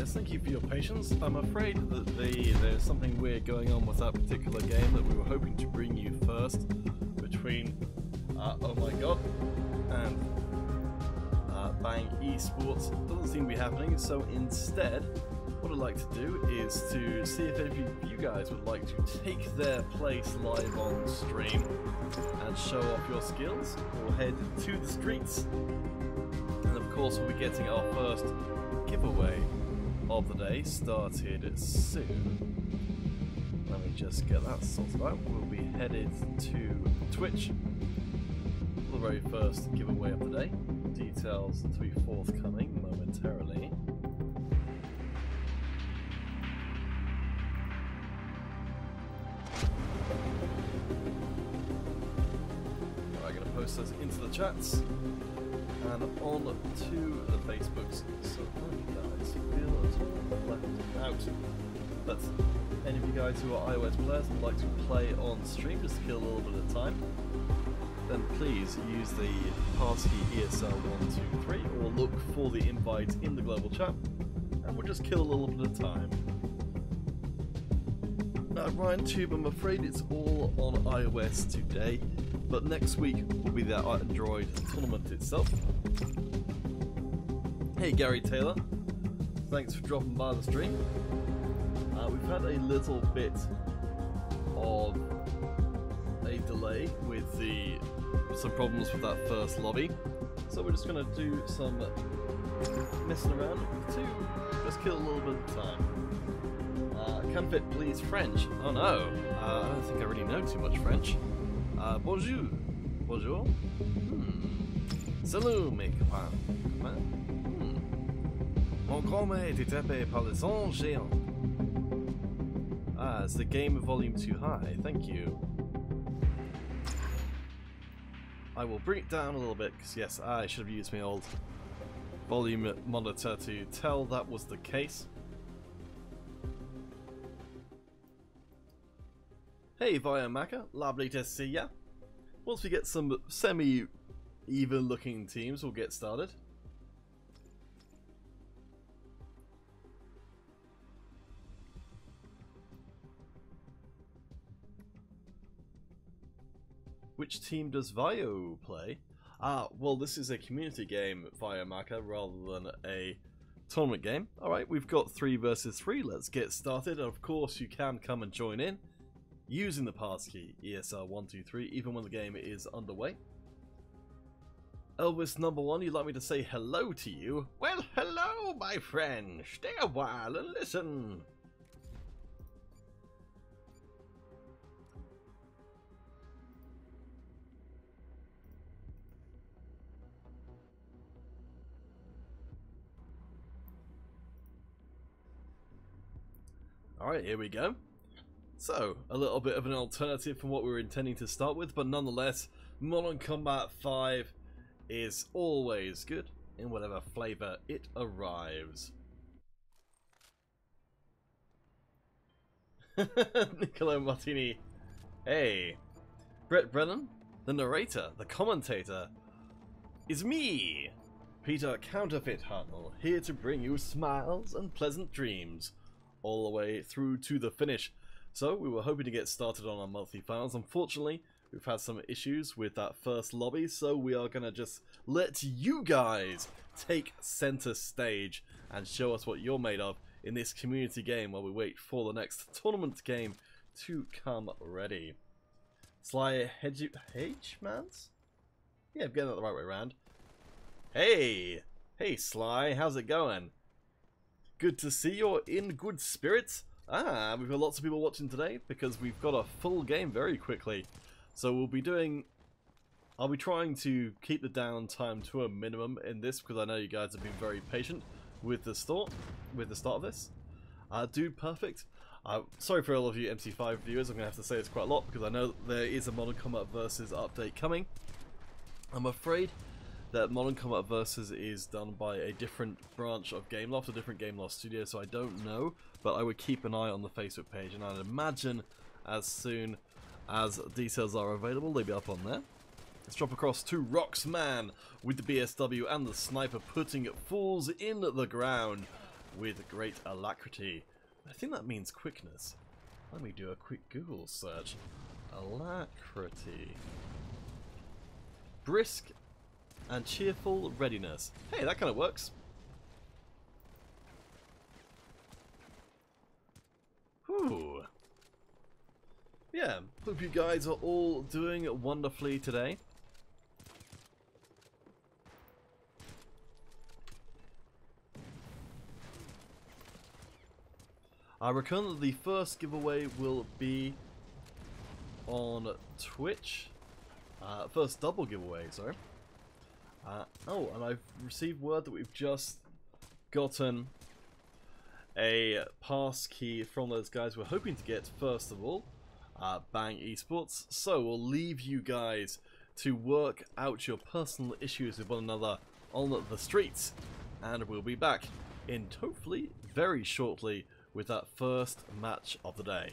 guys, thank you for your patience. I'm afraid that there's something weird going on with that particular game that we were hoping to bring you first between Oh My God and Bang Esports. Doesn't seem to be happening, so instead what I'd like to do is to see if any of you guys would like to take their place live on stream and show off your skills, or head to the streets. And of course we'll be getting our first giveaway of the day started soon. Let me just get that sorted out. We'll be headed to Twitch for the very first giveaway of the day. Details to be forthcoming momentarily. I'm going to post those into the chats and on to the Facebooks, so none of you guys feel at all left out. But any of you guys who are iOS players and would like to play on stream just to kill a little bit of time, then please use the passkey ESL123 or look for the invite in the global chat and we'll just kill a little bit of time. Ryan Tube, I'm afraid it's all on iOS today, but next week will be the Android tournament itself. Hey Gary Taylor, thanks for dropping by the stream. We've had a little bit of a delay with some problems with that first lobby, so we're just going to do some messing around to just kill a little bit of time. Can fit please French? Oh no, I don't think I really know too much French. Bonjour. Bonjour. Salut mes copains. Mon grand-mère est tapé par les anges géants. Is the game volume too high? Thank you. I will bring it down a little bit, because yes, I should have used my old volume monitor to tell that was the case. Hey Via Maka, lovely to see ya. Once we get some semi-even looking teams, we'll get started. Which team does Vio play? Well, this is a community game, Via Maka, rather than a tournament game. Alright, we've got 3 versus 3, let's get started. Of course, you can come and join in using the passkey ESL123, even when the game is underway. Elvis number 1, you'd like me to say hello to you? Well, hello, my friend. Stay a while and listen. Alright, here we go. So, a little bit of an alternative from what we were intending to start with, but nonetheless, Modern Combat 5 is always good in whatever flavour it arrives. Niccolo Martini. Hey. Brett Brennan, the narrator, the commentator, is me, Peter Counterfeit Hartnell, here to bring you smiles and pleasant dreams all the way through to the finish. So we were hoping to get started on our monthly finals. Unfortunately, we've had some issues with that first lobby, so we are going to just let you guys take center stage and show us what you're made of in this community game while we wait for the next tournament game to come ready. Sly Hedgemans? Yeah, I'm getting that the right way around. Hey! Hey Sly, how's it going? Good to see you're in good spirits. We've got lots of people watching today because we've got a full game very quickly. So I'll be trying to keep the downtime to a minimum in this because I know you guys have been very patient with the start of this. Dude Perfect. Sorry for all of you MC5 viewers, I'm going to have to say this quite a lot because I know there is a Modern Combat Versus update coming. I'm afraid that Modern Combat Versus is done by a different branch of Gameloft, a different Gameloft studio, so I don't know, but I would keep an eye on the Facebook page, and I'd imagine as soon as details are available, they'll be up on there. Let's drop across to Roxman with the BSW and the sniper putting fools in the ground. with great alacrity. I think that means quickness. Let me do a quick Google search. Alacrity. Brisk and cheerful readiness. Hey, that kind of works. Whew. Yeah, hope you guys are all doing wonderfully today. I reckon that the first giveaway will be on Twitch. First double giveaway, sorry. Oh, and I've received word that we've just gotten a pass key from those guys we're hoping to get first of all. Bang Esports. So we'll leave you guys to work out your personal issues with one another on the streets. And we'll be back in hopefully very shortly with that first match of the day.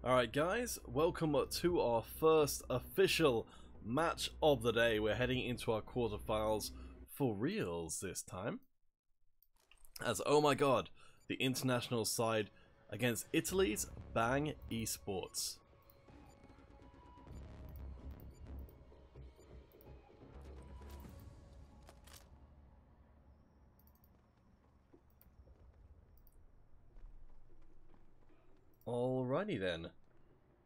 Alright guys, welcome to our first official match of the day. We're heading into our quarterfinals for reals this time. As, oh my god, the international side against Italy's Bang Esports. Alrighty then.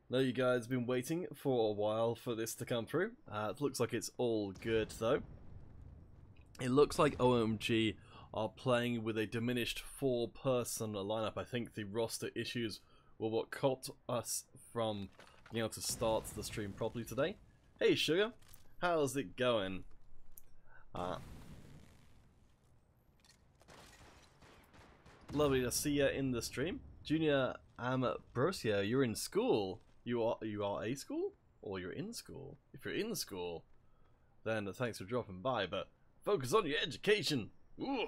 Know you guys have been waiting for a while for this to come through. It looks like it's all good though. It looks like OMG are playing with a diminished 4-person lineup. I think the roster issues were what caught us from being able to start the stream properly today. Hey Sugar, how's it going? Lovely to see you in the stream. Junior Ambrosio, you're in school. You are a school? Or you're in school? If you're in school, then thanks for dropping by, but focus on your education. Ooh.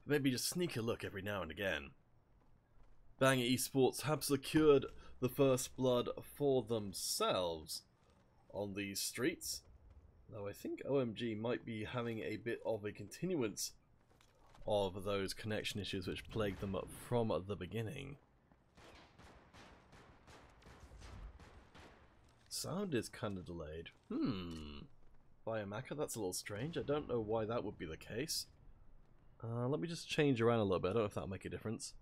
Maybe just sneak a look every now and again. Bang Esports have secured the first blood for themselves on these streets. Though I think OMG might be having a bit of a continuance of those connection issues which plagued them from the beginning. Sound is kind of delayed. Biomaka, that's a little strange. I don't know why that would be the case. Let me just change around a little bit. I don't know if that'll make a difference.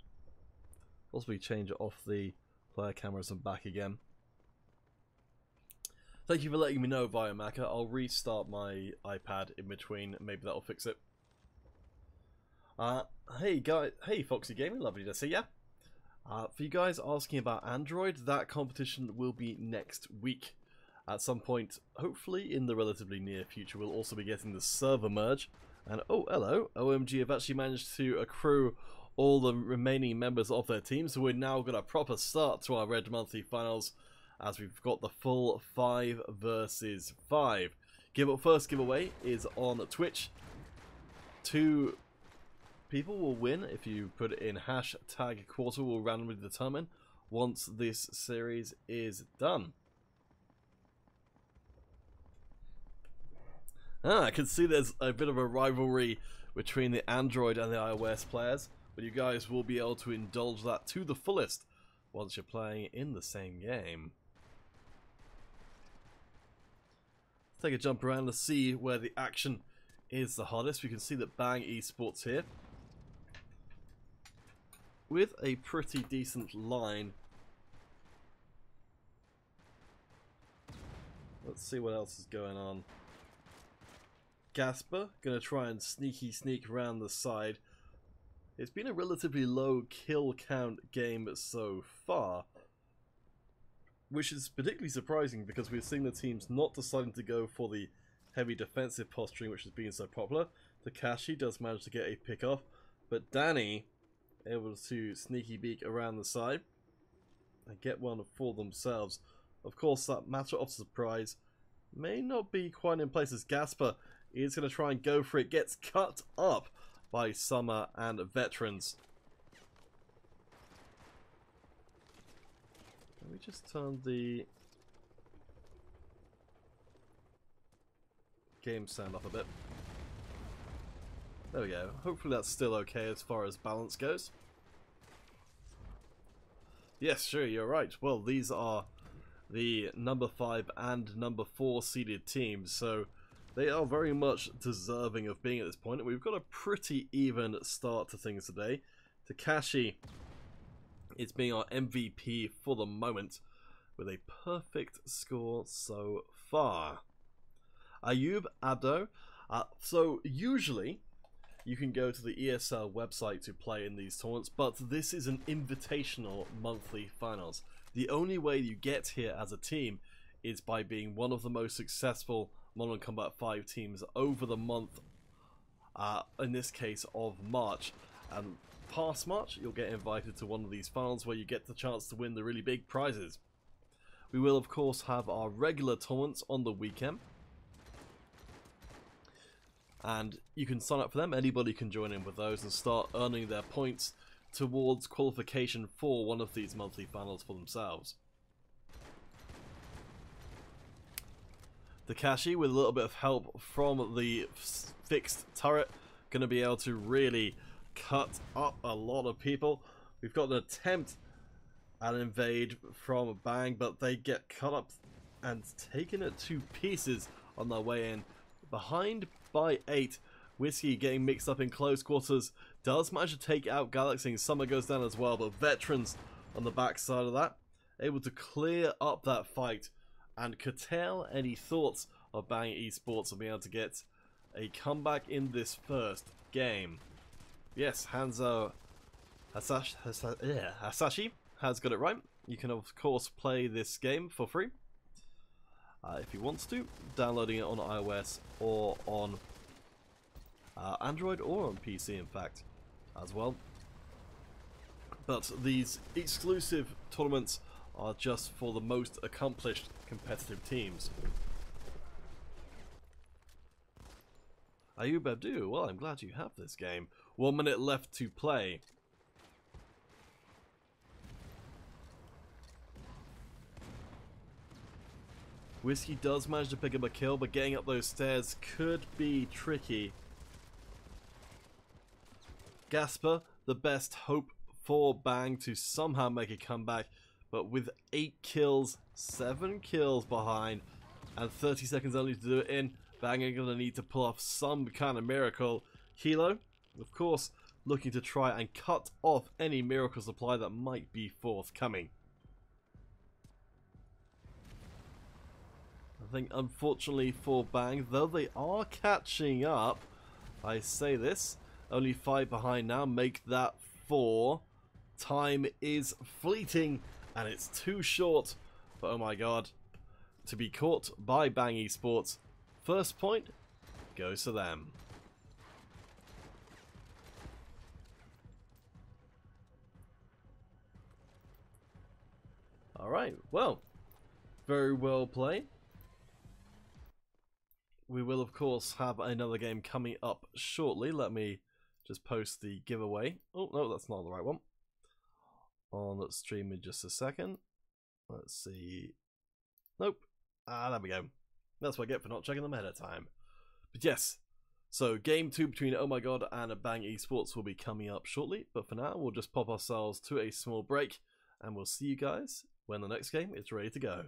Possibly change it off the player cameras and back again. Thank you for letting me know, Biomaka. I'll restart my iPad in between. Maybe that'll fix it. Hey guys, hey Foxy Gaming, lovely to see ya. For you guys asking about Android, that competition will be next week. At some point, hopefully in the relatively near future, we'll also be getting the server merge. And oh, hello, OMG have actually managed to accrue all the remaining members of their team, so we're now got a proper start to our Red Monthly Finals, as we've got the full 5 versus 5. First giveaway is on Twitch. 2 people will win if you put it in hashtag quarter, will randomly determine once this series is done. I can see there's a bit of a rivalry between the Android and the iOS players, but you guys will be able to indulge that to the fullest once you're playing in the same game. Let's take a jump around to see where the action is the hardest. We can see that Bang Esports here, with a pretty decent line. Let's see what else is going on. Gasper gonna try and sneak around the side. It's been a relatively low kill count game so far, which is particularly surprising because we're seeing the teams not deciding to go for the heavy defensive posturing which has been so popular. Takashi does manage to get a pick off, but Danny able to sneaky beak around the side and get one for themselves. Of course, that matter of surprise may not be quite in place as Gasper is going to try and go for it. Gets cut up by Summer and Veterans. Let me just turn the game sound up a bit. There we go. Hopefully that's still okay as far as balance goes. Yes, sure, you're right. Well, these are the number 5 and number 4 seeded teams, so they are very much deserving of being at this point. We've got a pretty even start to things today. Takashi is being our MVP for the moment, with a perfect score so far. Ayub Abdo. So usually you can go to the ESL website to play in these tournaments, but this is an invitational monthly finals. The only way you get here as a team is by being one of the most successful Modern Combat 5 teams over the month, in this case of March. And past March, you'll get invited to one of these finals where you get the chance to win the really big prizes. We will of course have our regular tournaments on the weekend, and you can sign up for them. Anybody can join in with those and start earning their points towards qualification for one of these monthly finals for themselves. Takashi, with a little bit of help from the fixed turret, going to be able to really cut up a lot of people. We've got an attempt at an invade from Bang, but they get cut up and taken it to pieces on their way in. Behind by 8, Whiskey getting mixed up in close quarters, does manage to take out Galaxy, and Summer goes down as well, but Veterans on the backside of that, able to clear up that fight and curtail any thoughts of Bang Esports of being able to get a comeback in this first game. Yes, Hanzo Hasashi has got it right. You can of course play this game for free if he wants to, downloading it on iOS or on Android or on PC in fact as well. But these exclusive tournaments are just for the most accomplished competitive teams. Ayub Abdu, well, I'm glad you have this game. 1 minute left to play. Whiskey does manage to pick up a kill, but getting up those stairs could be tricky. Gasper, the best hope for Bang to somehow make a comeback, but with 8 kills, 7 kills behind, and 30 seconds only to do it in, Bang are going to need to pull off some kind of miracle. Hilo, of course, looking to try and cut off any miracle supply that might be forthcoming. I think unfortunately for Bang, though they are catching up, I say this, only 5 behind now, make that 4. Time is fleeting and it's too short, but oh my god, to be caught by Bang Esports. First point goes to them. Alright, well, very well played. We will, of course, have another game coming up shortly. Let me just post the giveaway. Oh, no, that's not the right one. On stream in just a second. Let's see. Nope. There we go. That's what I get for not checking them ahead of time. But yes, so game 2 between Oh My God and Bang Esports will be coming up shortly. But for now, we'll just pop ourselves to a small break. And we'll see you guys when the next game is ready to go.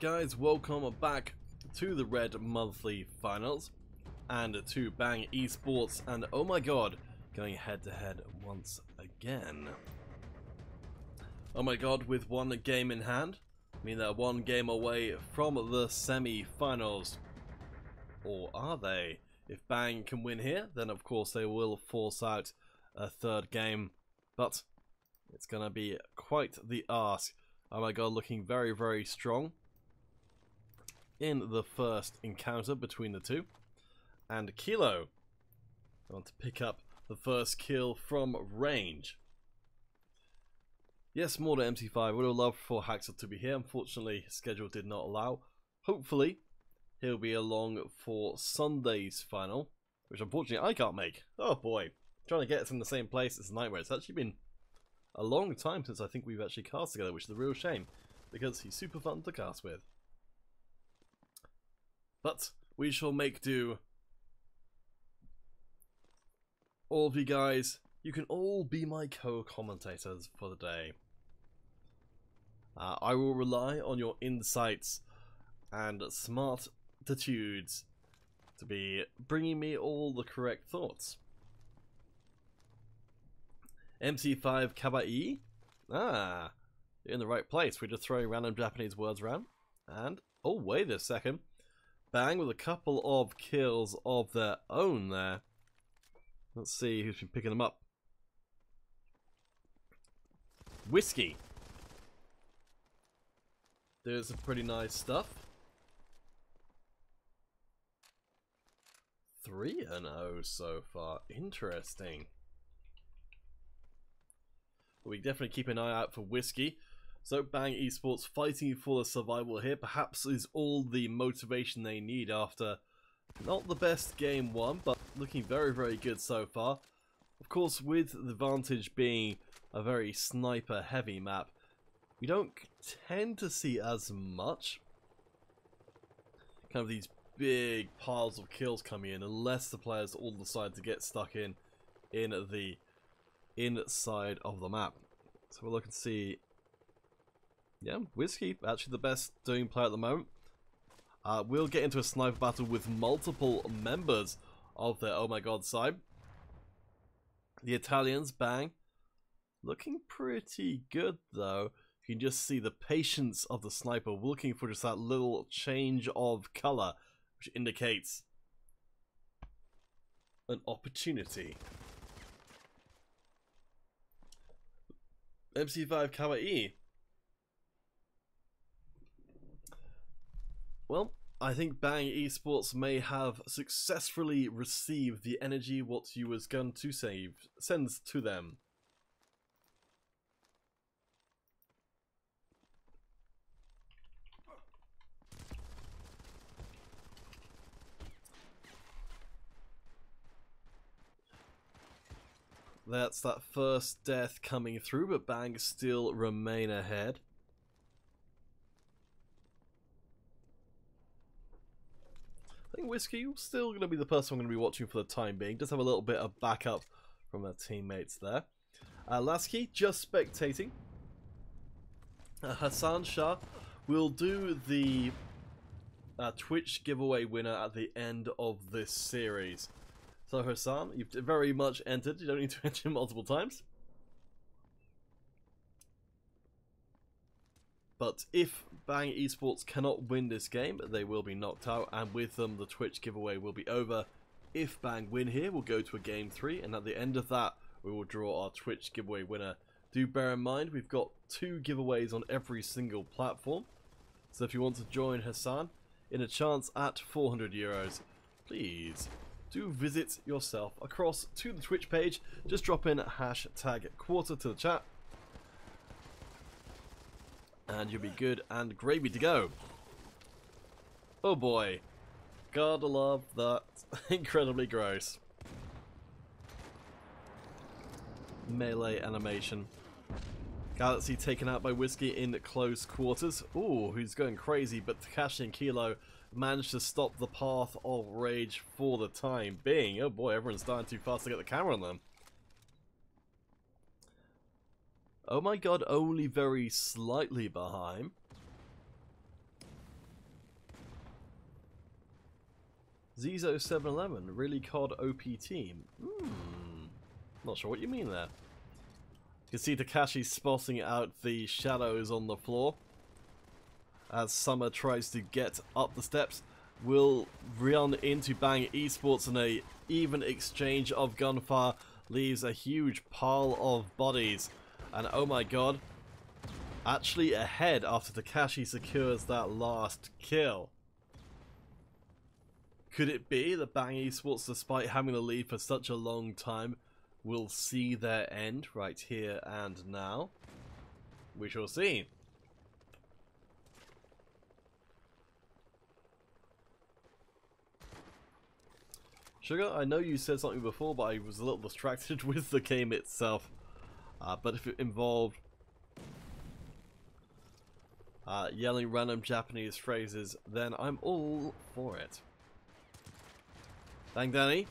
guys, welcome back to the Red Monthly Finals and to Bang Esports, and oh my god, going head to head once again. Oh my god, with one game in hand, I mean they're one game away from the semi-finals. Or are they? If Bang can win here, then of course they will force out a third game, but it's gonna be quite the ask. Oh my god, looking very, very strong in the first encounter between the two. And Kilo, I want to pick up the first kill from range. Yes, more to MC5. Would have loved for Haxel to be here. Unfortunately, his schedule did not allow. Hopefully, he'll be along for Sunday's final, which unfortunately I can't make. Oh boy, trying to get us in the same place is a nightmare. It's actually been a long time since I think we've actually cast together, which is a real shame, because he's super fun to cast with. But we shall make do. All of you guys, you can all be my co-commentators for the day. I will rely on your insights and smartitudes to be bringing me all the correct thoughts. MC5 Kawaii? Ah, you're in the right place. We're just throwing random Japanese words around. And, oh wait a second. Bang with a couple of kills of their own there. Let's see who's been picking them up. Whiskey. There's some pretty nice stuff. 3-0 so far. Interesting. We definitely keep an eye out for Whiskey. So Bang Esports fighting for the survival here perhaps is all the motivation they need after not the best game one, but looking very, very good so far. Of course, with the advantage being a very sniper heavy map, we don't tend to see as much kind of these big piles of kills coming in unless the players all decide to get stuck in the inside of the map. So we'll look and see. Yeah, Whiskey, actually the best doing player at the moment. We'll get into a sniper battle with multiple members of their oh my god side. The Italians, Bang, looking pretty good though. You can just see the patience of the sniper looking for just that little change of colour, which indicates an opportunity. MC5 Kawaii. Well, I think Bang Esports may have successfully received the energy what you was going to sends to them. That's that first death coming through, but Bang still remain ahead. I think Whiskey still going to be the person I'm going to be watching for the time being. Just have a little bit of backup from their teammates there. Lasky just spectating. Hassan Shah will do the Twitch giveaway winner at the end of this series. So Hassan, you've very much entered. You don't need to enter multiple times. But if Bang Esports cannot win this game, they will be knocked out, and with them the Twitch giveaway will be over. If Bang win here, we'll go to a game 3, and at the end of that, we will draw our Twitch giveaway winner. Do bear in mind, we've got 2 giveaways on every single platform. So if you want to join Hassan in a chance at €400, please do visit yourself across to the Twitch page. Just drop in hashtag quarter to the chat, and you'll be good and gravy to go. Oh boy. Gotta love that. Incredibly gross. Melee animation. Galaxy taken out by Whiskey in close quarters. Ooh, who's going crazy, but Takashi and Kilo managed to stop the path of rage for the time being. Oh boy, everyone's dying too fast to get the camera on them. Oh my god, only very slightly behind. Zizo711, really COD OP team. Not sure what you mean there. You can see Takashi spotting out the shadows on the floor as Summer tries to get up the steps. Will run into Bang Esports, and a even exchange of gunfire leaves a huge pile of bodies. And oh my god, actually ahead after Takashi secures that last kill. Could it be that Bang Esports, despite having the lead for such a long time, will see their end right here and now? We shall see. Sugar, I know you said something before, but I was a little distracted with the game itself. But if it involved yelling random Japanese phrases, then I'm all for it. Bang Danny,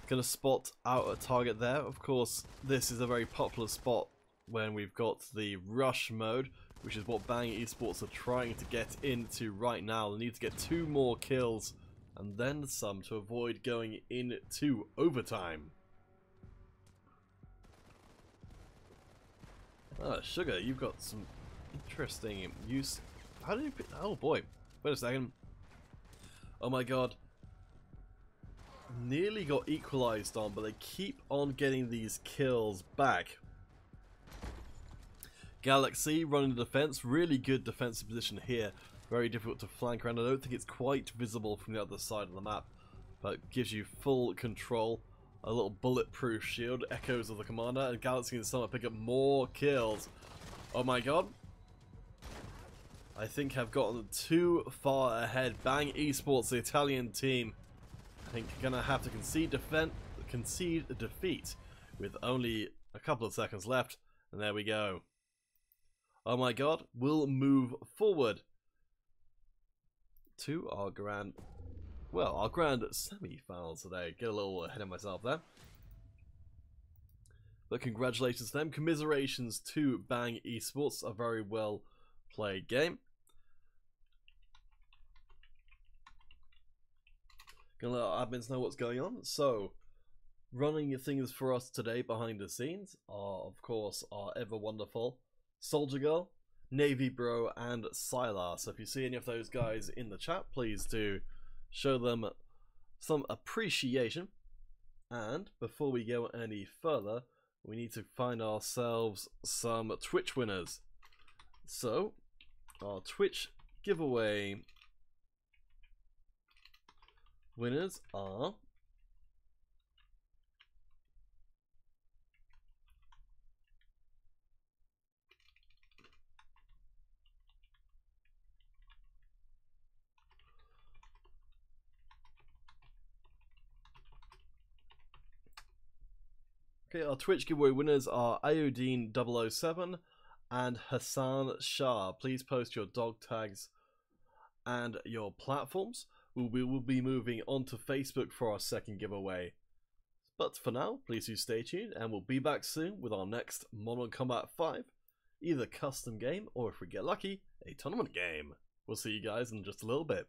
gonna spot out a target there. Of course, this is a very popular spot when we've got the rush mode, which is what Bang Esports are trying to get into right now. They need to get 2 more kills and then some to avoid going into overtime. Sugar, you've got some interesting use. How do you pick? Oh boy, wait a second. Oh my god. Nearly got equalized on, but they keep on getting these kills back. Galaxy running the defense, really good defensive position here. Very difficult to flank around. I don't think it's quite visible from the other side of the map, but it gives you full control. A little bulletproof shield, echoes of the commander, and Galaxy and Summer pick up more kills. Oh my god. I think have gotten too far ahead. Bang Esports, the Italian team, I think gonna have to concede a defeat with only a couple of seconds left, and there we go. Oh my god, we'll move forward to our grand semi-finals today. Get a little ahead of myself there. But congratulations to them. Commiserations to Bang Esports. A very well played game. Gonna let our admins know what's going on. So, running things for us today behind the scenes are, of course, our ever wonderful Soldier Girl, Navy Bro, and Sylar. So if you see any of those guys in the chat, please do show them some appreciation. And before we go any further, we need to find ourselves some Twitch winners. So, our Twitch giveaway winners are our Twitch giveaway winners are Iodine007 and Hassan Shah. Please post your dog tags and your platforms. We will be moving on to Facebook for our second giveaway. But for now, please do stay tuned, and we'll be back soon with our next Modern Combat 5, either custom game or, if we get lucky, a tournament game. We'll see you guys in just a little bit.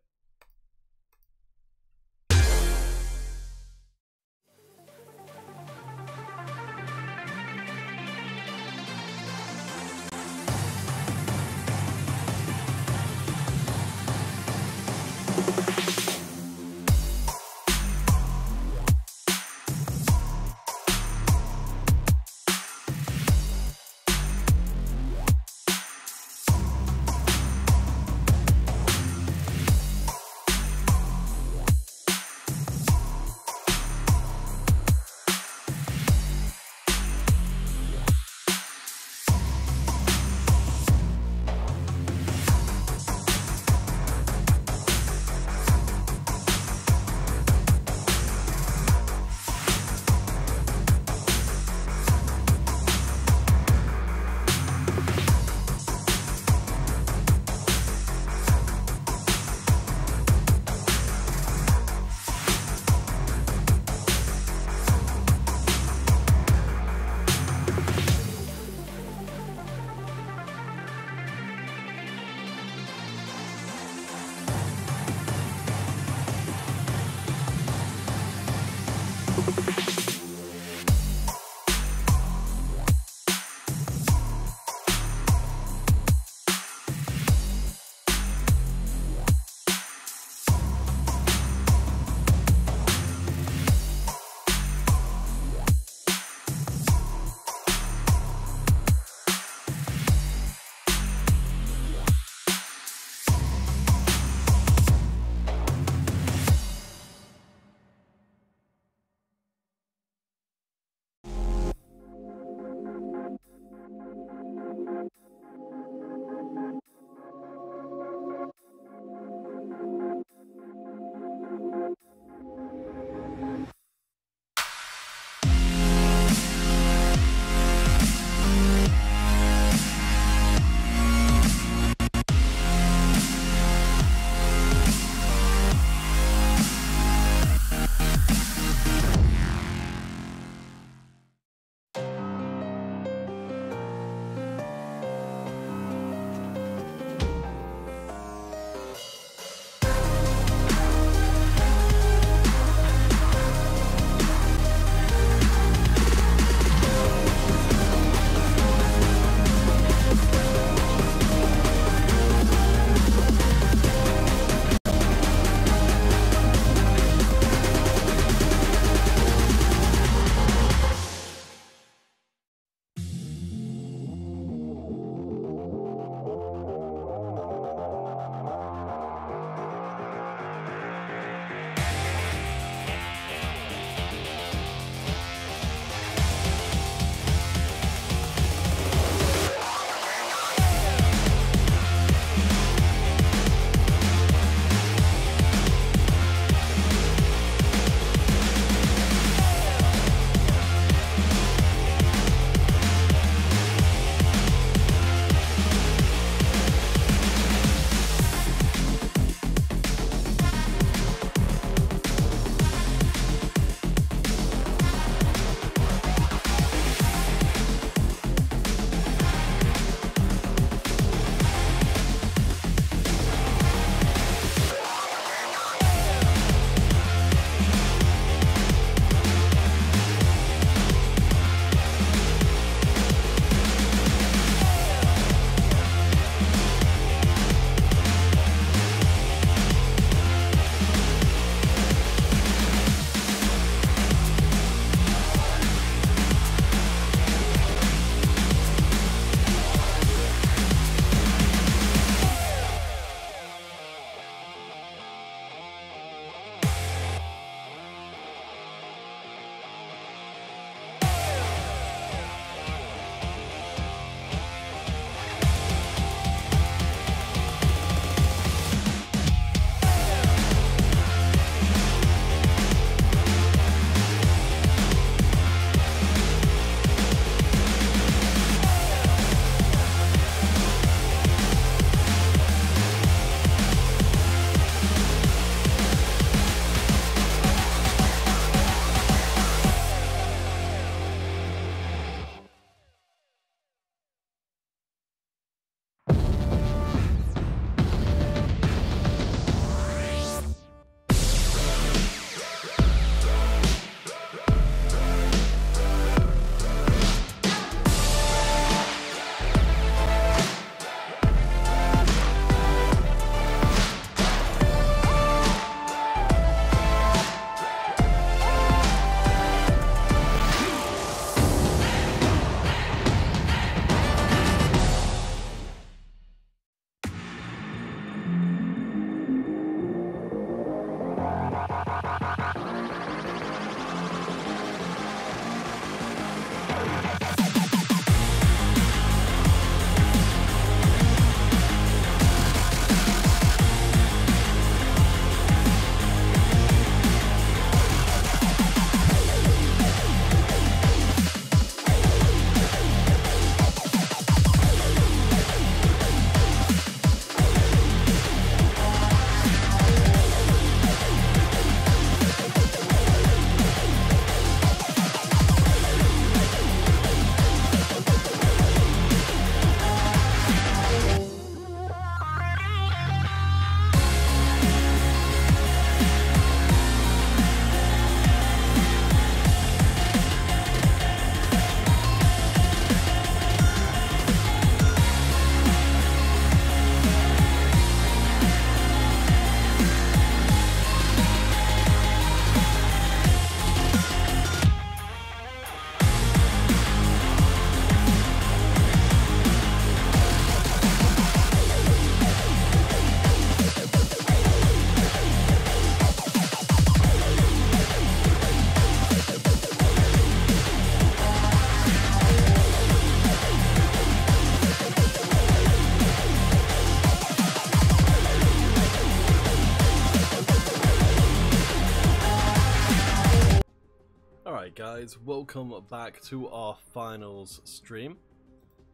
Alright guys, welcome back to our finals stream.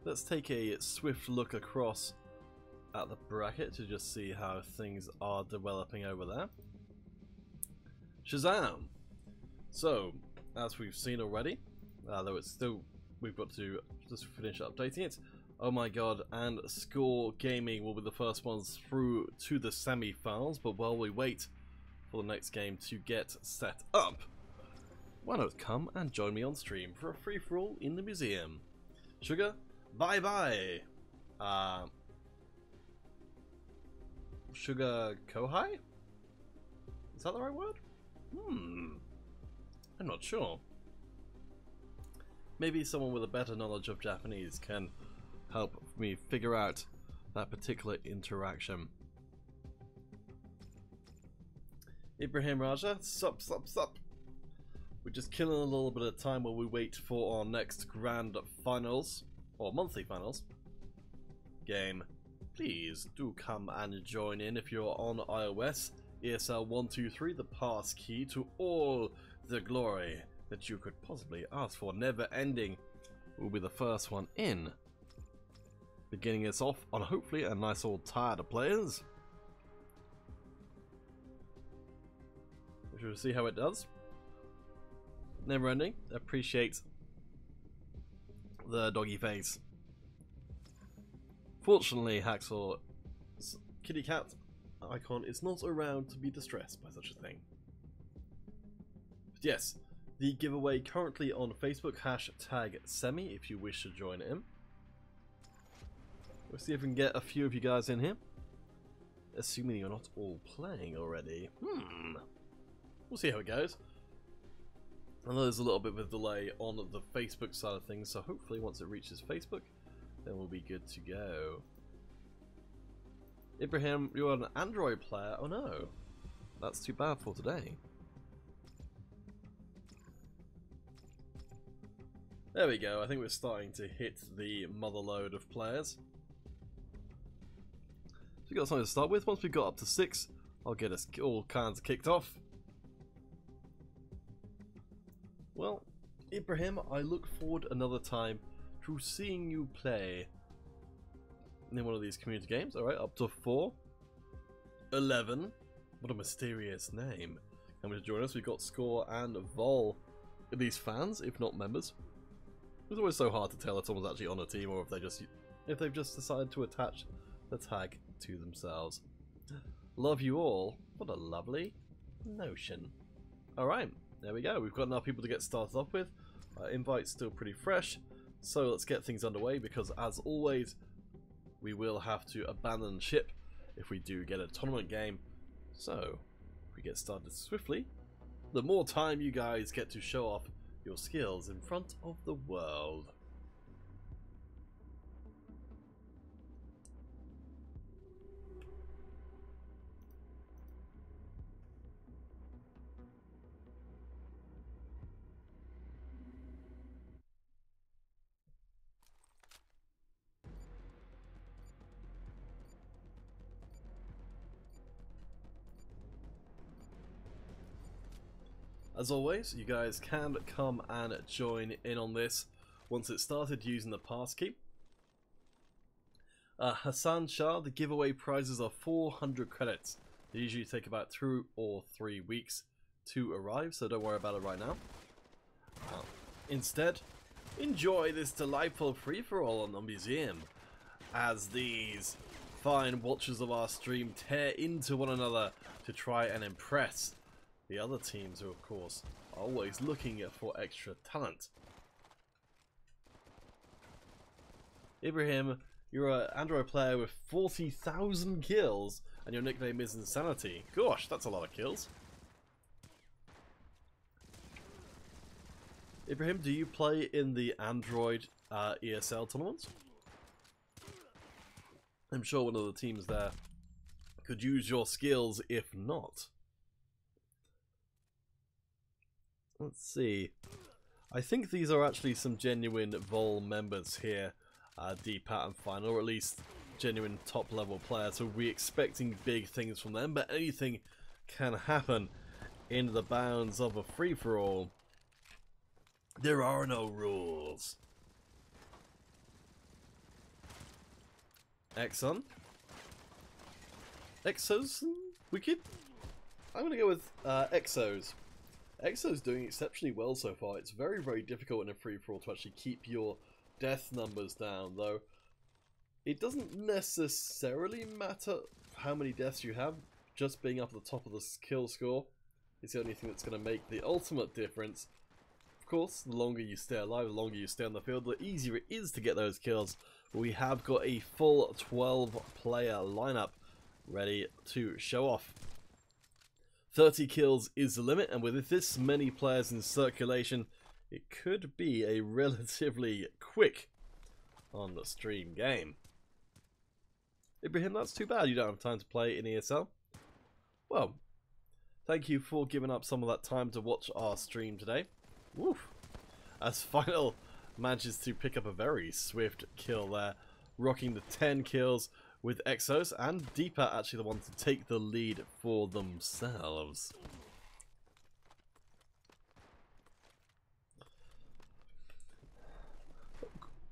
Let's take a swift look across at the bracket to just see how things are developing over there. Shazam! So, as we've seen already, though it's still, we've got to just finish updating it. Oh my god, and Score Gaming will be the first ones through to the semi-finals, but while we wait for the next game to get set up, why not come and join me on stream for a free-for-all in the museum? Sugar, bye-bye! Sugar Kohai? Is that the right word? I'm not sure. Maybe someone with a better knowledge of Japanese can help me figure out that particular interaction. Ibrahim Raja, sup. We're just killing a little bit of time while we wait for our next grand finals, or monthly finals, game. Please do come and join in if you're on iOS. ESL 123, the pass key to all the glory that you could possibly ask for. Never ending will be the first one in. Beginning us off on hopefully a nice old tired of players. We shall see how it does. Never ending. Appreciate the doggy face. Fortunately, Hacksaw's kitty cat icon is not around to be distressed by such a thing. But yes, the giveaway currently on Facebook, #Semi, if you wish to join in. We'll see if we can get a few of you guys in here. Assuming you're not all playing already. We'll see how it goes. I know there's a little bit of a delay on the Facebook side of things, so hopefully once it reaches Facebook, then we'll be good to go. Ibrahim, you're an Android player? Oh no, that's too bad for today. There we go, I think we're starting to hit the mother load of players. So we've got something to start with. Once we've got up to 6, I'll get us all kinds kicked off. Well, Ibrahim, I look forward another time to seeing you play in one of these community games. Alright, up to 4. 11. What a mysterious name. Coming to join us, we've got Score and Vol. At least fans, if not members. It's always so hard to tell if someone's actually on a team or if they've just decided to attach the tag to themselves. Love you all. What a lovely notion. Alright. There we go, we've got enough people to get started off with. Invite's still pretty fresh, so let's get things underway because as always, we will have to abandon ship if we do get a tournament game. So, if we get started swiftly, the more time you guys get to show off your skills in front of the world. As always, you guys can come and join in on this once it started using the passkey. Hassan Shah, the giveaway prizes are 400 credits. They usually take about 2 or 3 weeks to arrive, so don't worry about it right now. Instead, enjoy this delightful free-for-all on the museum as these fine watchers of our stream tear into one another to try and impress the other teams who, of course, are always looking for extra talent. Ibrahim, you're an Android player with 40,000 kills, and your nickname is Insanity. Gosh, that's a lot of kills. Ibrahim, do you play in the Android ESL tournaments? I'm sure one of the teams there could use your skills, if not. Let's see. I think these are actually some genuine Vol members here, D-Pat and Final, or at least genuine top level players, so we're expecting big things from them, but anything can happen in the bounds of a free-for-all. There are no rules. Exos? Wicked? I'm going to go with Exos. Exo's doing exceptionally well so far. It's very, very difficult in a free-for-all to actually keep your death numbers down, though. It doesn't necessarily matter how many deaths you have. Just being up at the top of the kill score is the only thing that's going to make the ultimate difference. Of course, the longer you stay alive, the longer you stay on the field, the easier it is to get those kills. But we have got a full 12-player lineup ready to show off. 30 kills is the limit, and with this many players in circulation, it could be a relatively quick on the stream game. Ibrahim, that's too bad you don't have time to play in ESL. Well, thank you for giving up some of that time to watch our stream today. Woof. As Final manages to pick up a very swift kill there, rocking the 10 kills with Exos, and Deepa actually the one to take the lead for themselves.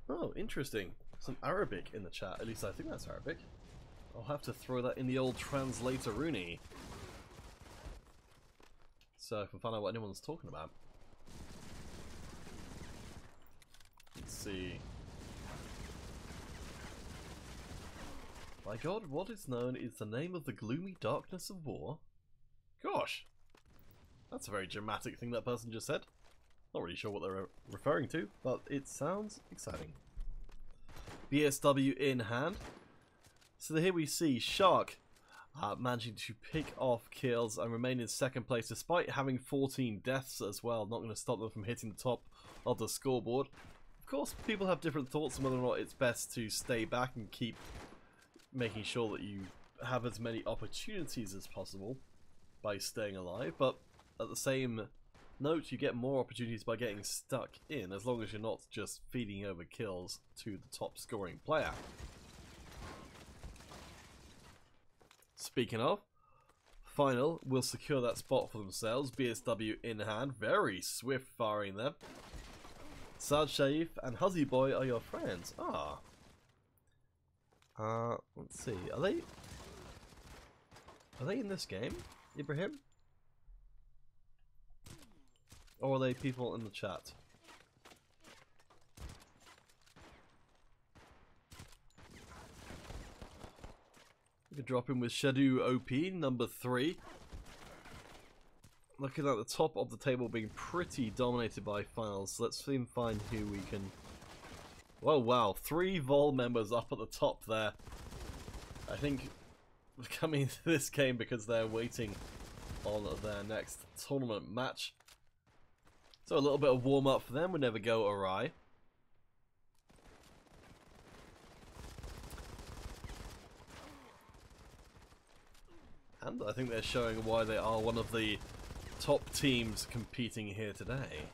Oh, interesting. Some Arabic in the chat. At least I think that's Arabic. I'll have to throw that in the old translator Rooney, so I can find out what anyone's talking about. Let's see. My god, what is known is the name of the gloomy darkness of war? Gosh! That's a very dramatic thing that person just said. Not really sure what they're referring to, but it sounds exciting. BSW in hand. So here we see Shark managing to pick off kills and remain in second place despite having 14 deaths as well. Not going to stop them from hitting the top of the scoreboard. Of course, people have different thoughts on whether or not it's best to stay back and keep making sure that you have as many opportunities as possible by staying alive, but at the same note, you get more opportunities by getting stuck in, as long as you're not just feeding over kills to the top scoring player. Speaking of, Final will secure that spot for themselves. BSW in hand, very swift firing there. Saad Sharif and Huzzy Boy are your friends. Let's see. Are they in this game, Ibrahim? Or are they people in the chat? We could drop in with Shadow OP, number 3. Looking at the top of the table being pretty dominated by Finals. So let's see and find who we can... Whoa, wow. 3 Vol members up at the top there. I think coming into this game because they're waiting on their next tournament match. So a little bit of warm-up for them would never go awry. And I think they're showing why they are one of the top teams competing here today.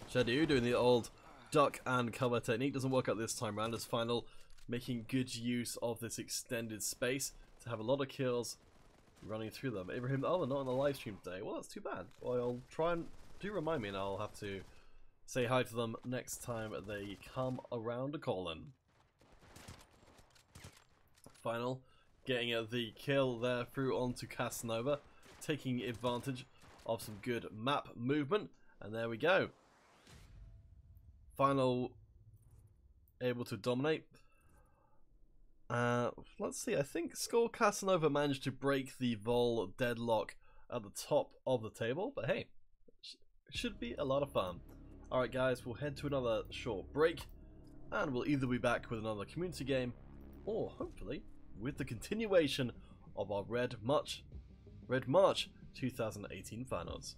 Shadow doing the old duck and cover technique. Doesn't work out this time around as Final making good use of this extended space to have a lot of kills running through them. Ibrahim, oh, they're not on the live stream today. Well, that's too bad. Well, I'll try and do remind me, and I'll have to say hi to them next time they come around a call-in. Final getting the kill there through onto Casanova, taking advantage of some good map movement, and there we go. Final able to dominate. Let's see, I think Skull Casanova managed to break the Vol deadlock at the top of the table, but hey, it should be a lot of fun. Alright guys, we'll head to another short break, and we'll either be back with another community game, or hopefully with the continuation of our Red March 2018 finals.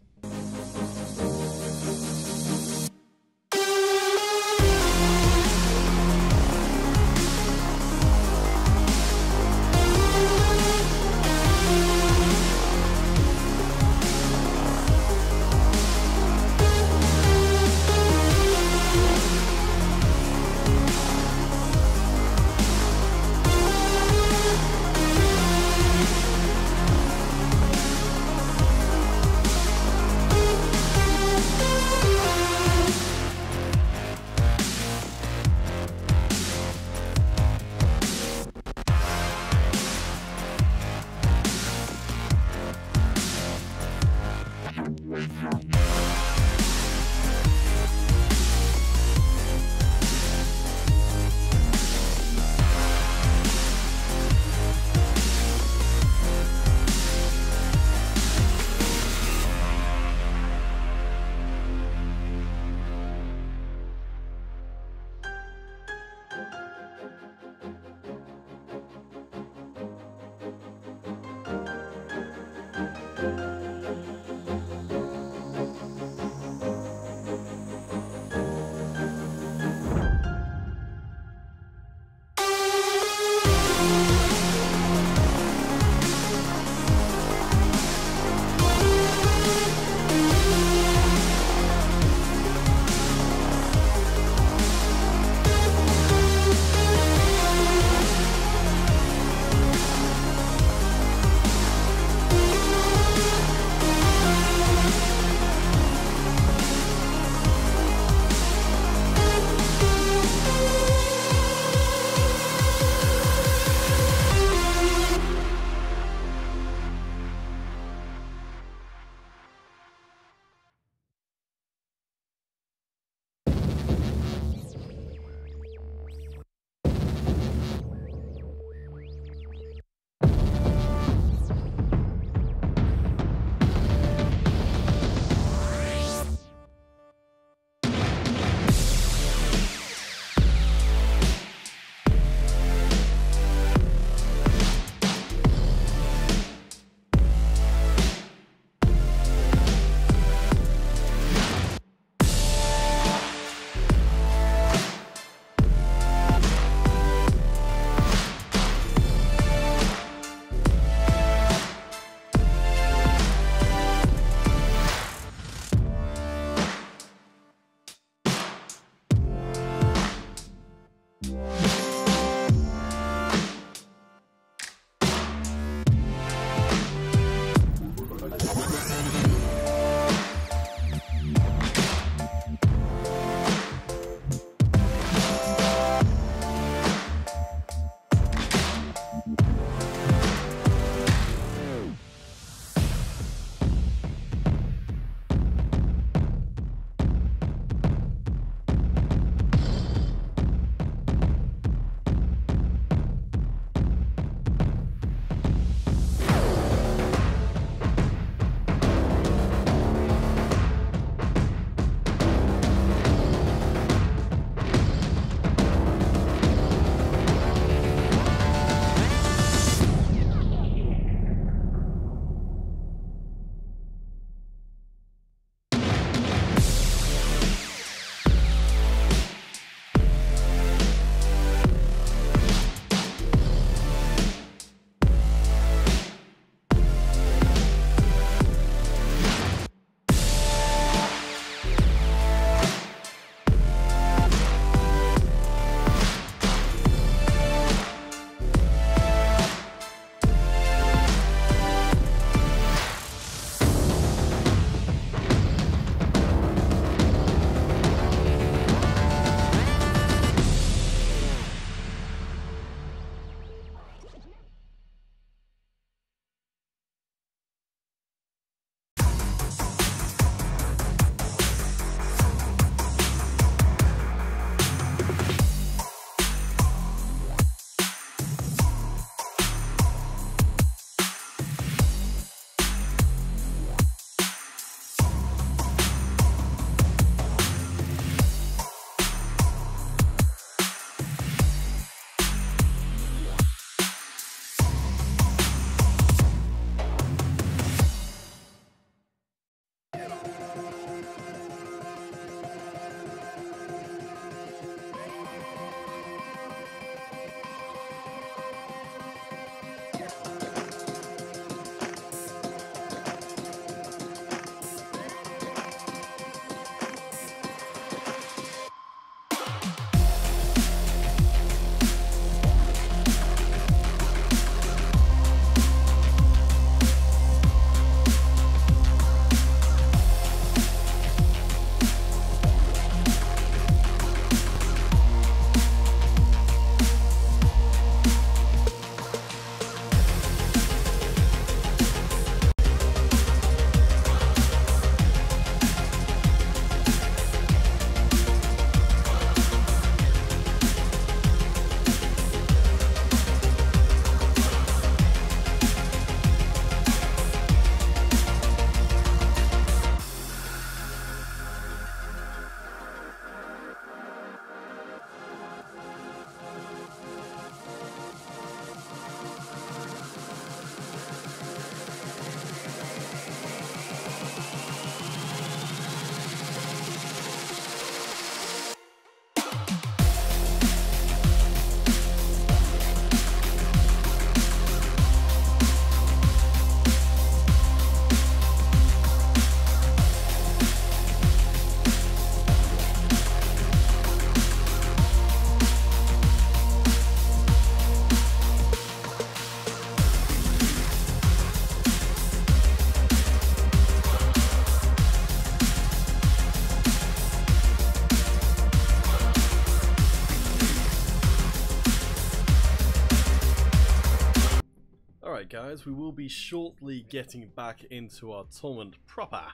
Alright guys, we will be shortly getting back into our tournament proper,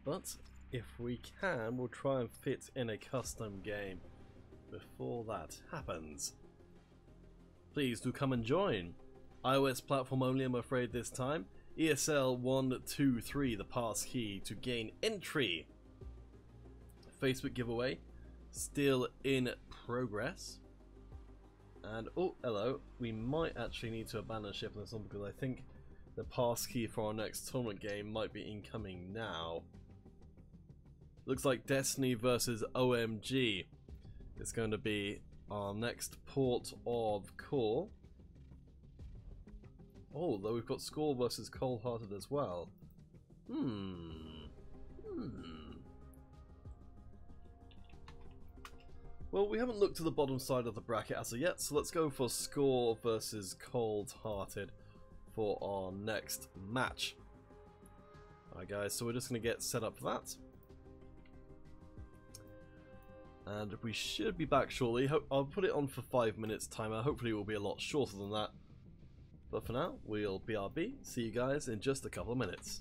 but if we can, we'll try and fit in a custom game before that happens. Please do come and join. iOS platform only, I'm afraid this time. ESL 123, the pass key to gain entry. Facebook giveaway, still in progress. And oh, hello, we might actually need to abandon ship on this one because I think the pass key for our next tournament game might be incoming now. Looks like Destiny versus OMG is going to be our next port of call. Oh, though we've got Score versus Cold Hearted as well. Well, we haven't looked to the bottom side of the bracket as of yet, so let's go for Score versus Cold Hearted for our next match. Alright guys, so we're just going to get set up for that. And we should be back shortly. I'll put it on for 5 minutes timer. Hopefully it will be a lot shorter than that. But for now, we'll BRB. See you guys in just a couple of minutes.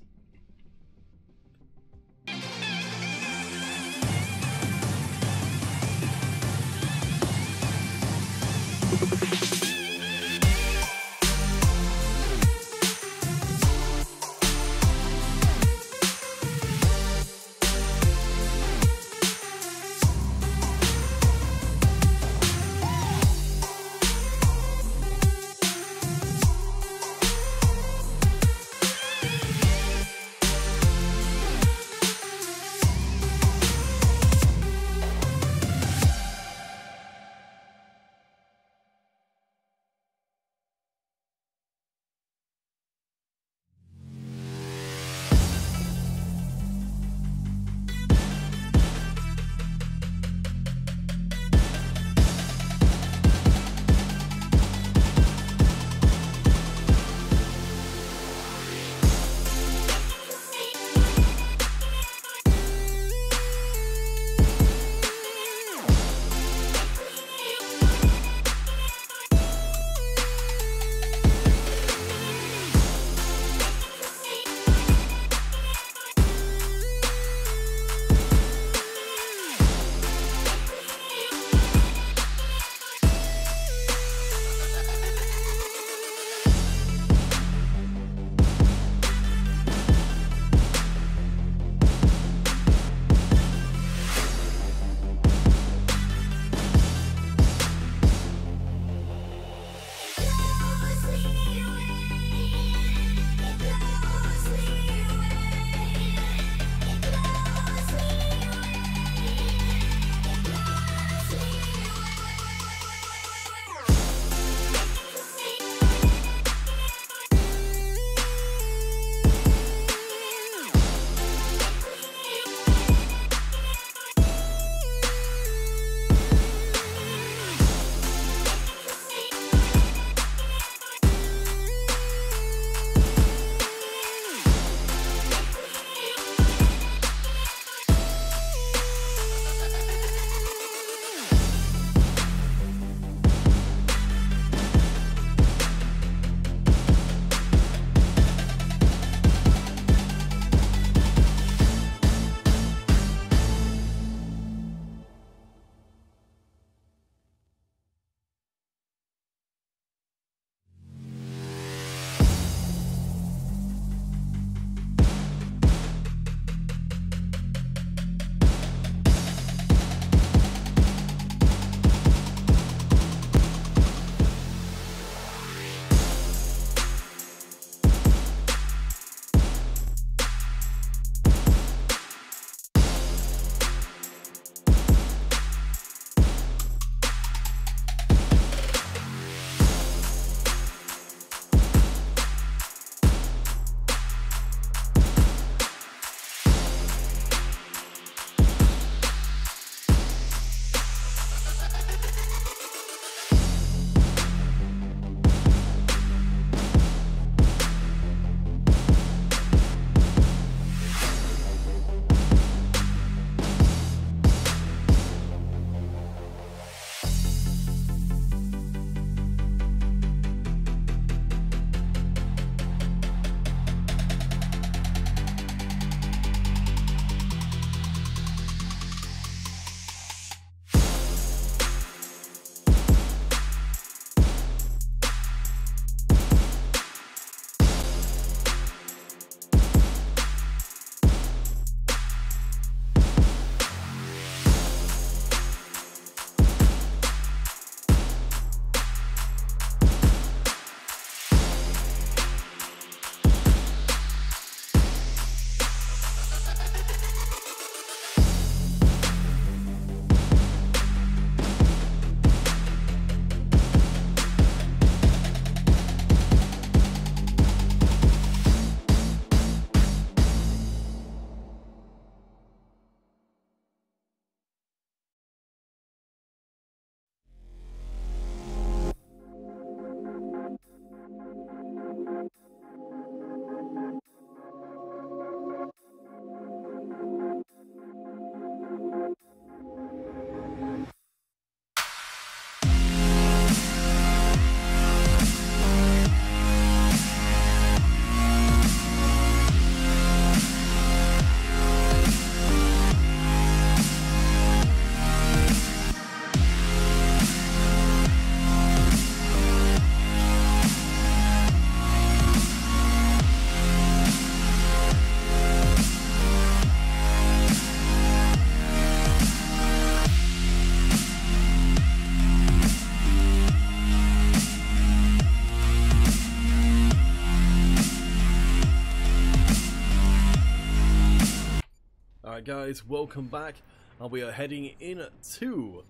Alright guys, welcome back, and we are heading into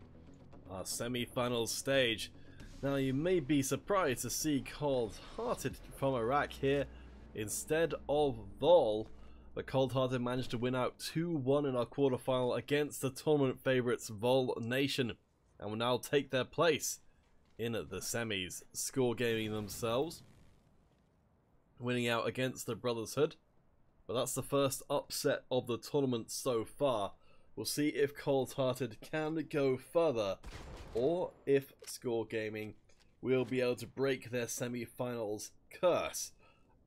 our semi-final stage. Now you may be surprised to see Cold Hearted from Iraq here instead of Vol, but Cold Hearted managed to win out 2-1 in our quarterfinal against the tournament favourites Vol Nation, and will now take their place in the semis, score gaming themselves, winning out against the Brotherhood. But that's the first upset of the tournament so far. We'll see if Cold Hearted can go further, or if Score Gaming will be able to break their semi-finals curse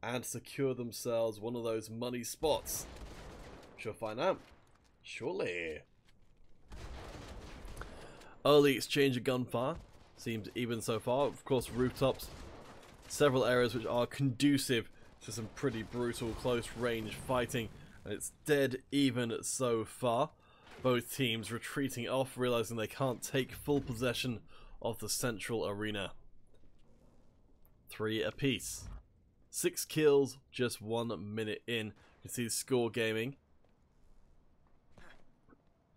and secure themselves one of those money spots. She'll find out shortly. Early exchange of gunfire seems even so far. Of course, rooftops, several areas which are conducive to some pretty brutal close range fighting, and it's dead even so far. Both teams retreating off, realizing they can't take full possession of the central arena. 3 apiece. 6 kills, just 1 minute in. You can see Score Gaming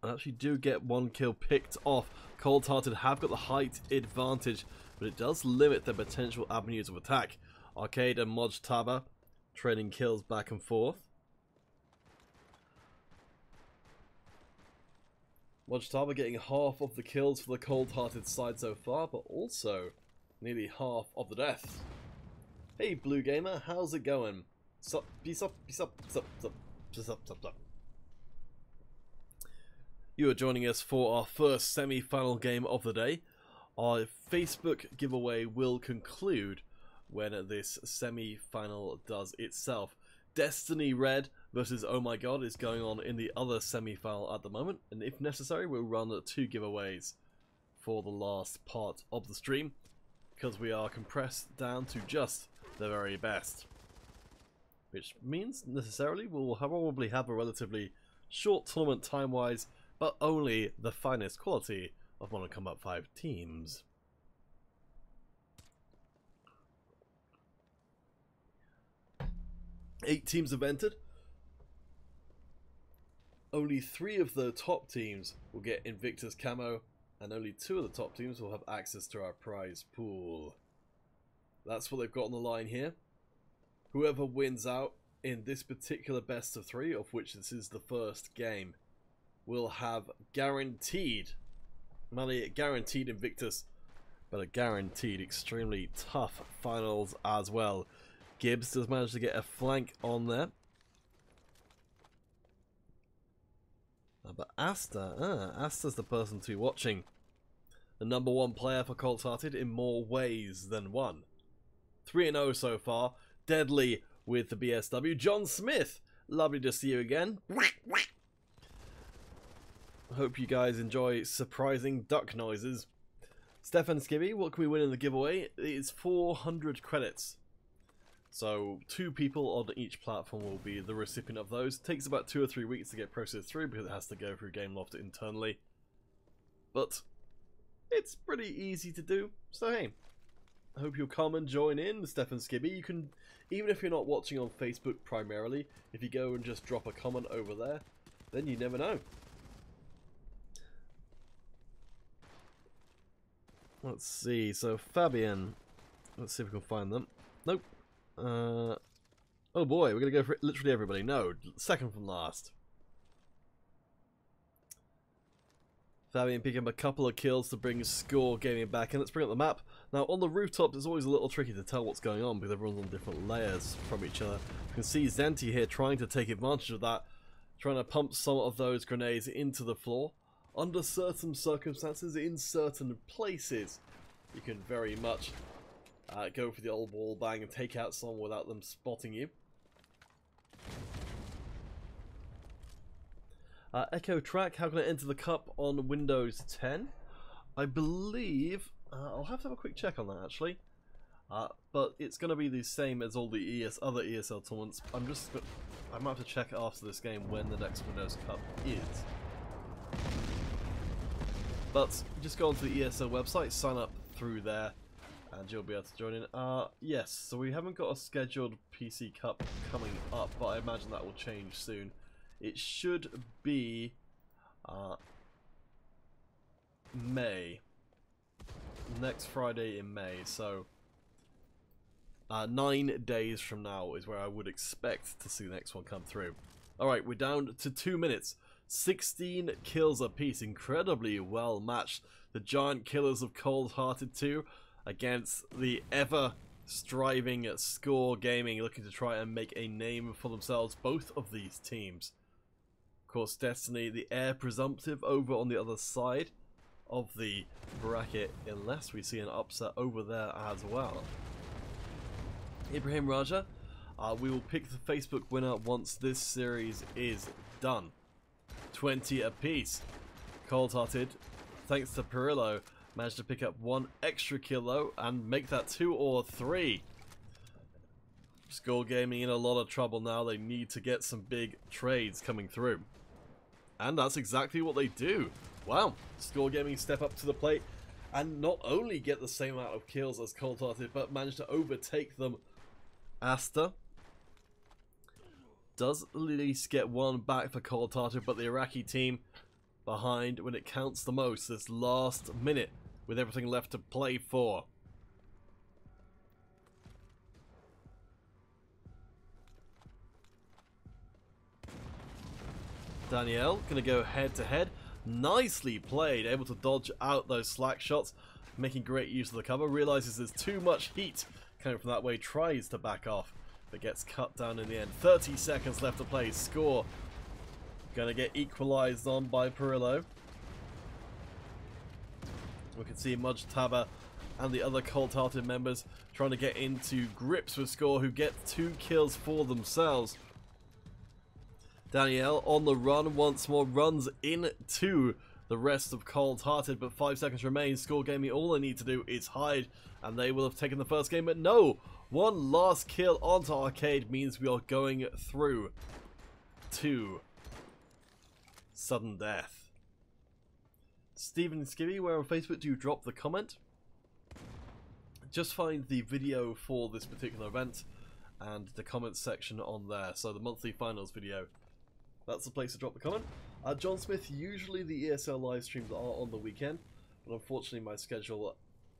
and actually do get 1 kill picked off. Cold Hearted have got the height advantage, but it does limit their potential avenues of attack. Arcade and Mojtaba trading kills back and forth. Mojtaba getting half of the kills for the Cold Hearted side so far, but also nearly half of the deaths. Hey Blue Gamer, how's it going? Sup, peace up, peace up, sup, sup, sup, sup, sup. You are joining us for our first semi-final game of the day. Our Facebook giveaway will conclude when this semi-final does itself. Destiny Red versus Oh My God is going on in the other semi-final at the moment, and if necessary we'll run 2 giveaways for the last part of the stream, because we are compressed down to just the very best. Which means necessarily we'll probably have a relatively short tournament time-wise, but only the finest quality of Modern Combat 5 teams. Eight teams have entered. Only 3 of the top teams will get Invictus camo, and only 2 of the top teams will have access to our prize pool. That's what they've got on the line here. Whoever wins out in this particular best of 3, of which this is the first game, will have guaranteed money, guaranteed Invictus, but a guaranteed extremely tough finals as well. Gibbs does manage to get a flank on there. But Asta's the person to be watching. The number 1 player for Cold Hearted in more ways than one. 3-0 so far. Deadly with the BSW. John Smith, lovely to see you again. Hope you guys enjoy surprising duck noises. Stefan Skibby, what can we win in the giveaway? It's 400 credits. So 2 people on each platform will be the recipient of those. It takes about 2 or 3 weeks to get processed through because it has to go through Gameloft internally. But it's pretty easy to do. So hey, I hope you'll come and join in, Stefan Skibby. You can, even if you're not watching on Facebook primarily, if you go and just drop a comment over there, then you never know. Let's see, so Fabian, let's see if we can find them. Nope. Oh boy, we're gonna go for literally everybody. No, second from last. Fabian picking up a couple of kills to bring Score Gaming back in. Let's bring up the map. Now on the rooftops it's always a little tricky to tell what's going on because everyone's on different layers from each other. You can see Zenti here trying to take advantage of that, trying to pump some of those grenades into the floor. Under certain circumstances, in certain places, you can very much go for the old wall bang and take out someone without them spotting you. Echo Track, how can I enter the cup on Windows 10? I believe, I'll have to have a quick check on that actually. But it's going to be the same as all the other ESL tournaments. I might have to check after this game when the next Windows Cup is. But just go onto the ESL website, sign up through there, and you'll be able to join in. Yes, so we haven't got a scheduled PC Cup coming up, but I imagine that will change soon. It should be May. Next Friday in May, so 9 days from now is where I would expect to see the next one come through. Alright, we're down to 2 minutes. 16 kills apiece, incredibly well matched. The giant killers of Cold Hearted 2 against the ever striving Score Gaming, looking to try and make a name for themselves, both of these teams. Of course, Destiny, the heir presumptive, over on the other side of the bracket, unless we see an upset over there as well. Ibrahim Raja, we will pick the Facebook winner once this series is done. 20 apiece. Cold Hearted, thanks to Perillo, managed to pick up 1 extra kill though and make that 2 or 3. Score Gaming in a lot of trouble now. They need to get some big trades coming through. And that's exactly what they do. Wow, Score Gaming step up to the plate and not only get the same amount of kills as Cold Hearted, but manage to overtake them. Asta does at least get 1 back for Cold Hearted, but the Iraqi team behind when it counts the most this last minute with everything left to play for. Danielle gonna go head to head. Nicely played, able to dodge out those slack shots, making great use of the cover. Realizes there's too much heat coming from that way, tries to back off, but gets cut down in the end. 30 seconds left to play. Score gonna get equalized on by Perillo. We can see Mujtaba and the other Cold Hearted members trying to get into grips with Score, who get 2 kills for themselves. Danielle on the run once more, runs into the rest of Cold Hearted, but 5 seconds remain. Score Gaming, all they need to do is hide, and they will have taken the first game, but no! 1 last kill onto Arcade means we are going through to sudden death. Stephen Skivvy, where on Facebook do you drop the comment? Just find the video for this particular event and the comments section on there. So the monthly finals video, that's the place to drop the comment. John Smith, usually the ESL live streams are on the weekend, but unfortunately my schedule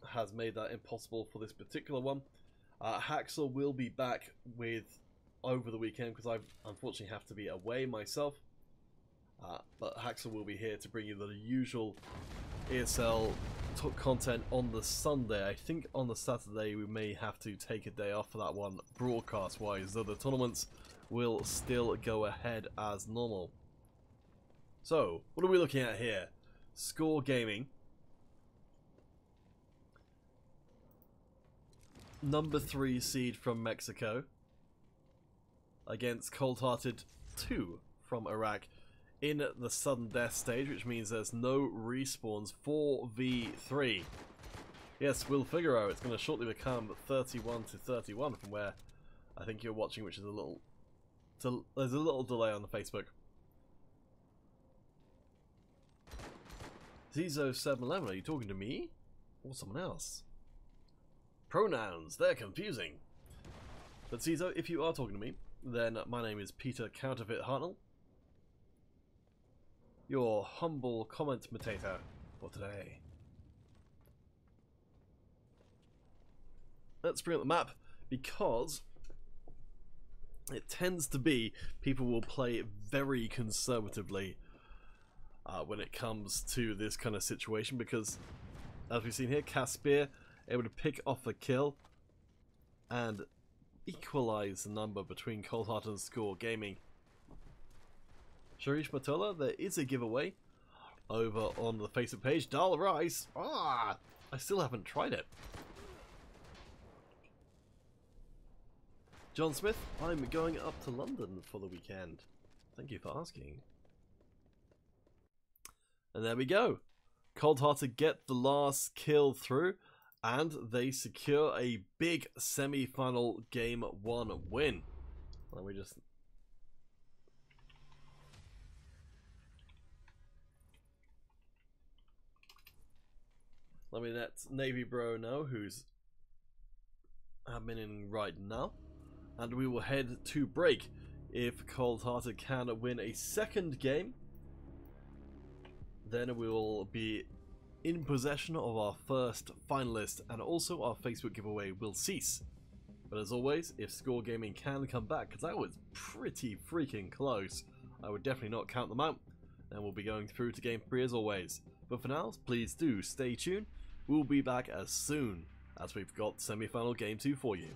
has made that impossible for this particular one. Haxel will be back with over the weekend because I unfortunately have to be away myself. But Haxel will be here to bring you the usual ESL content on the Sunday. I think on the Saturday we may have to take a day off for that one, broadcast wise, though the tournaments will still go ahead as normal. So, what are we looking at here? Score Gaming, number 3 seed from Mexico, against Cold Hearted 2 from Iraq in the sudden death stage, which means there's no respawns. 4v3. Yes, Will Figaro, it's going to shortly become 31-31 from where I think you're watching, which is there's a little delay on the Facebook. Zizo711, are you talking to me? Or someone else? Pronouns, they're confusing. But Zizo, if you are talking to me, then my name is Peter Counterfeit Hartnell, your humble commentator for today. Let's bring up the map, because it tends to be people will play very conservatively when it comes to this kind of situation, because as we've seen here, Caspier able to pick off a kill and equalize the number between Cold Hearted and Score Gaming. Sharish Matola, there is a giveaway over on the Facebook page. Dal Rice, I still haven't tried it. John Smith, I'm going up to London for the weekend. Thank you for asking. And there we go. Cold Hearted get the last kill through, and they secure a big semi-final game 1 win. Let me just... let me let Navy Bro know, who's adminning right now. And we will head to break If Cold Hearted can win a second game, then we will be in possession of our first finalist, and also our Facebook giveaway will cease. But as always, if Score Gaming can come back, because that was pretty freaking close, I would definitely not count them out, and we'll be going through to Game 3 as always. But for now, please do stay tuned. We'll be back as soon as we've got Semifinal Game 2 for you.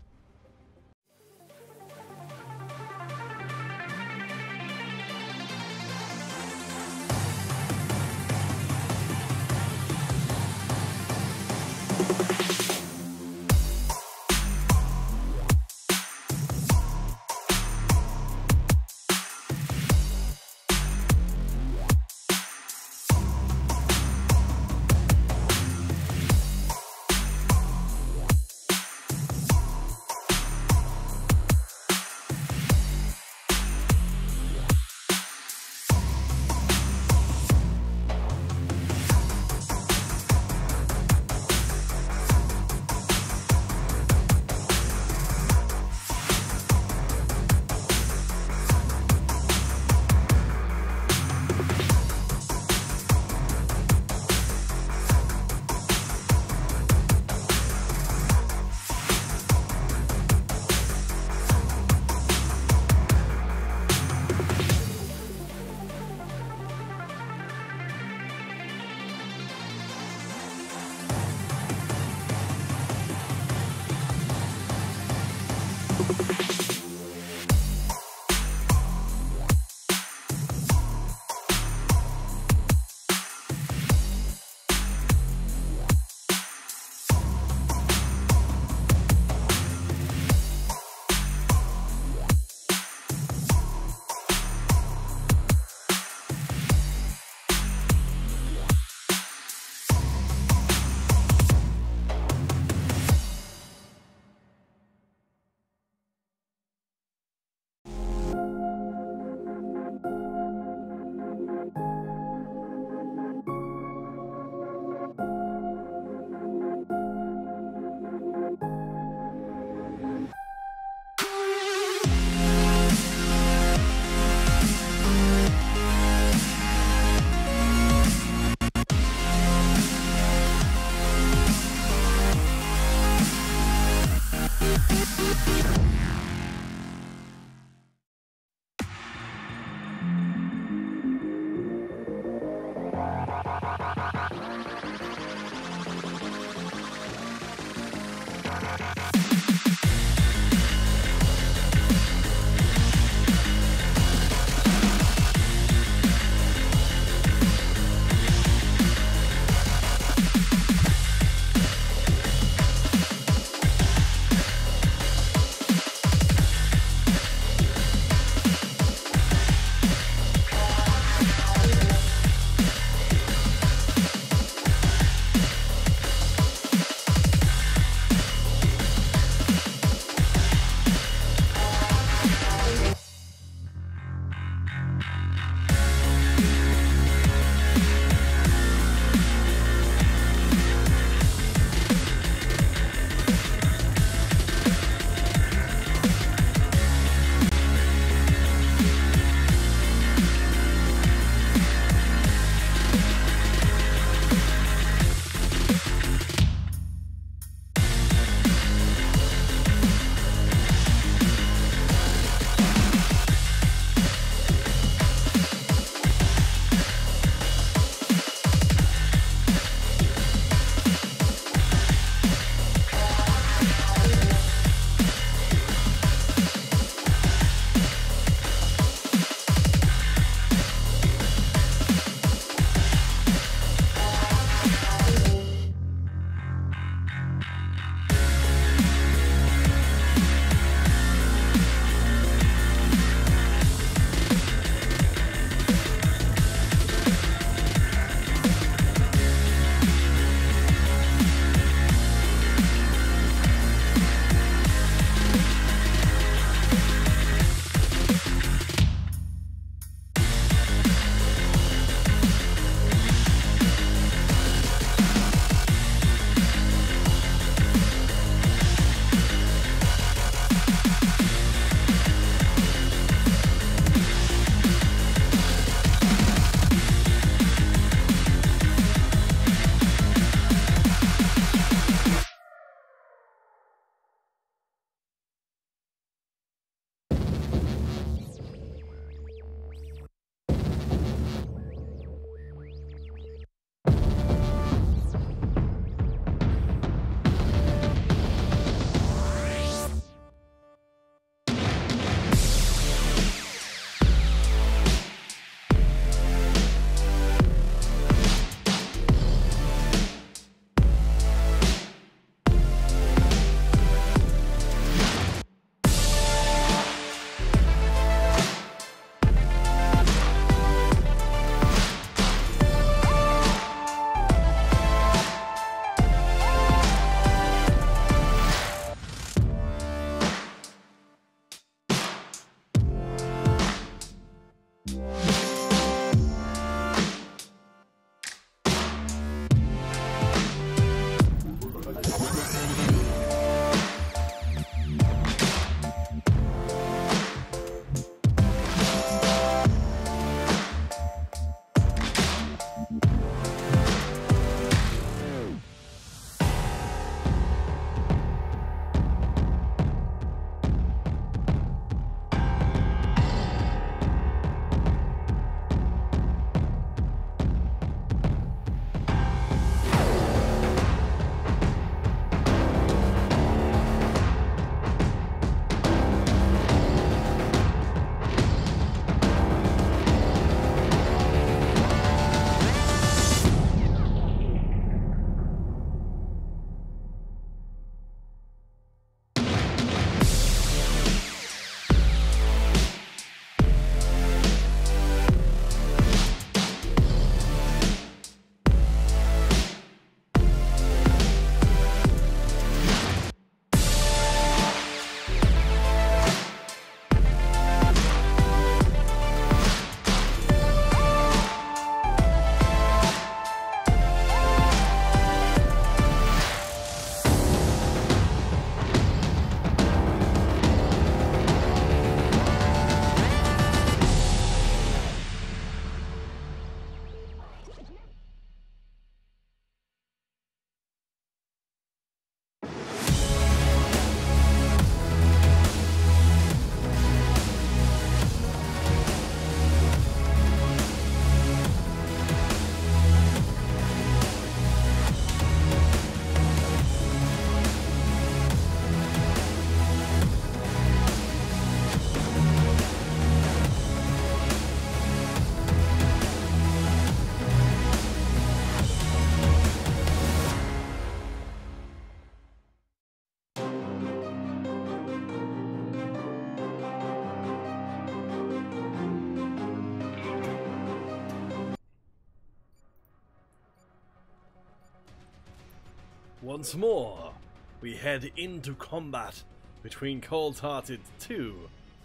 Once more, we head into combat between Cold-Hearted 2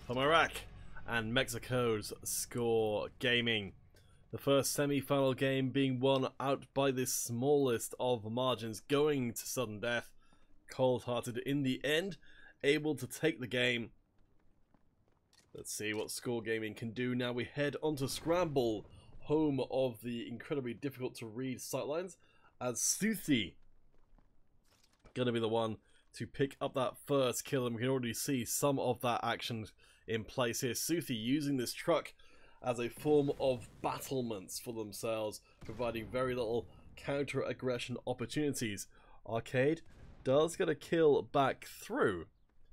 from Iraq and Mexico's Score Gaming. The first semi-final game being won out by the smallest of margins, going to sudden death. Cold-Hearted in the end, able to take the game. Let's see what Score Gaming can do. Now we head onto Scramble, home of the incredibly difficult to read sightlines, as Suthi gonna be the one to pick up that first kill, and we can already see some of that action in place here. Suthi using this truck as a form of battlements for themselves, providing very little counter-aggression opportunities. Arcade does get a kill back through,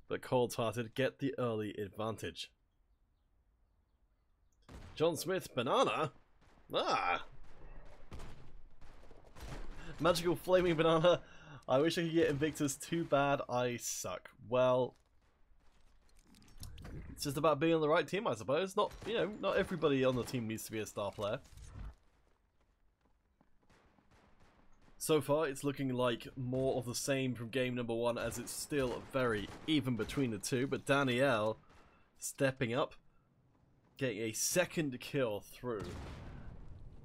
but Cold-Hearted get the early advantage. John Smith, banana? Ah! Magical flaming banana. I wish I could get Invictus, too bad I suck. Well, it's just about being on the right team, I suppose. Not, you know, not everybody on the team needs to be a star player. So far, it's looking like more of the same from game number 1, as it's still very even between the two. But Danielle stepping up, getting a second kill through.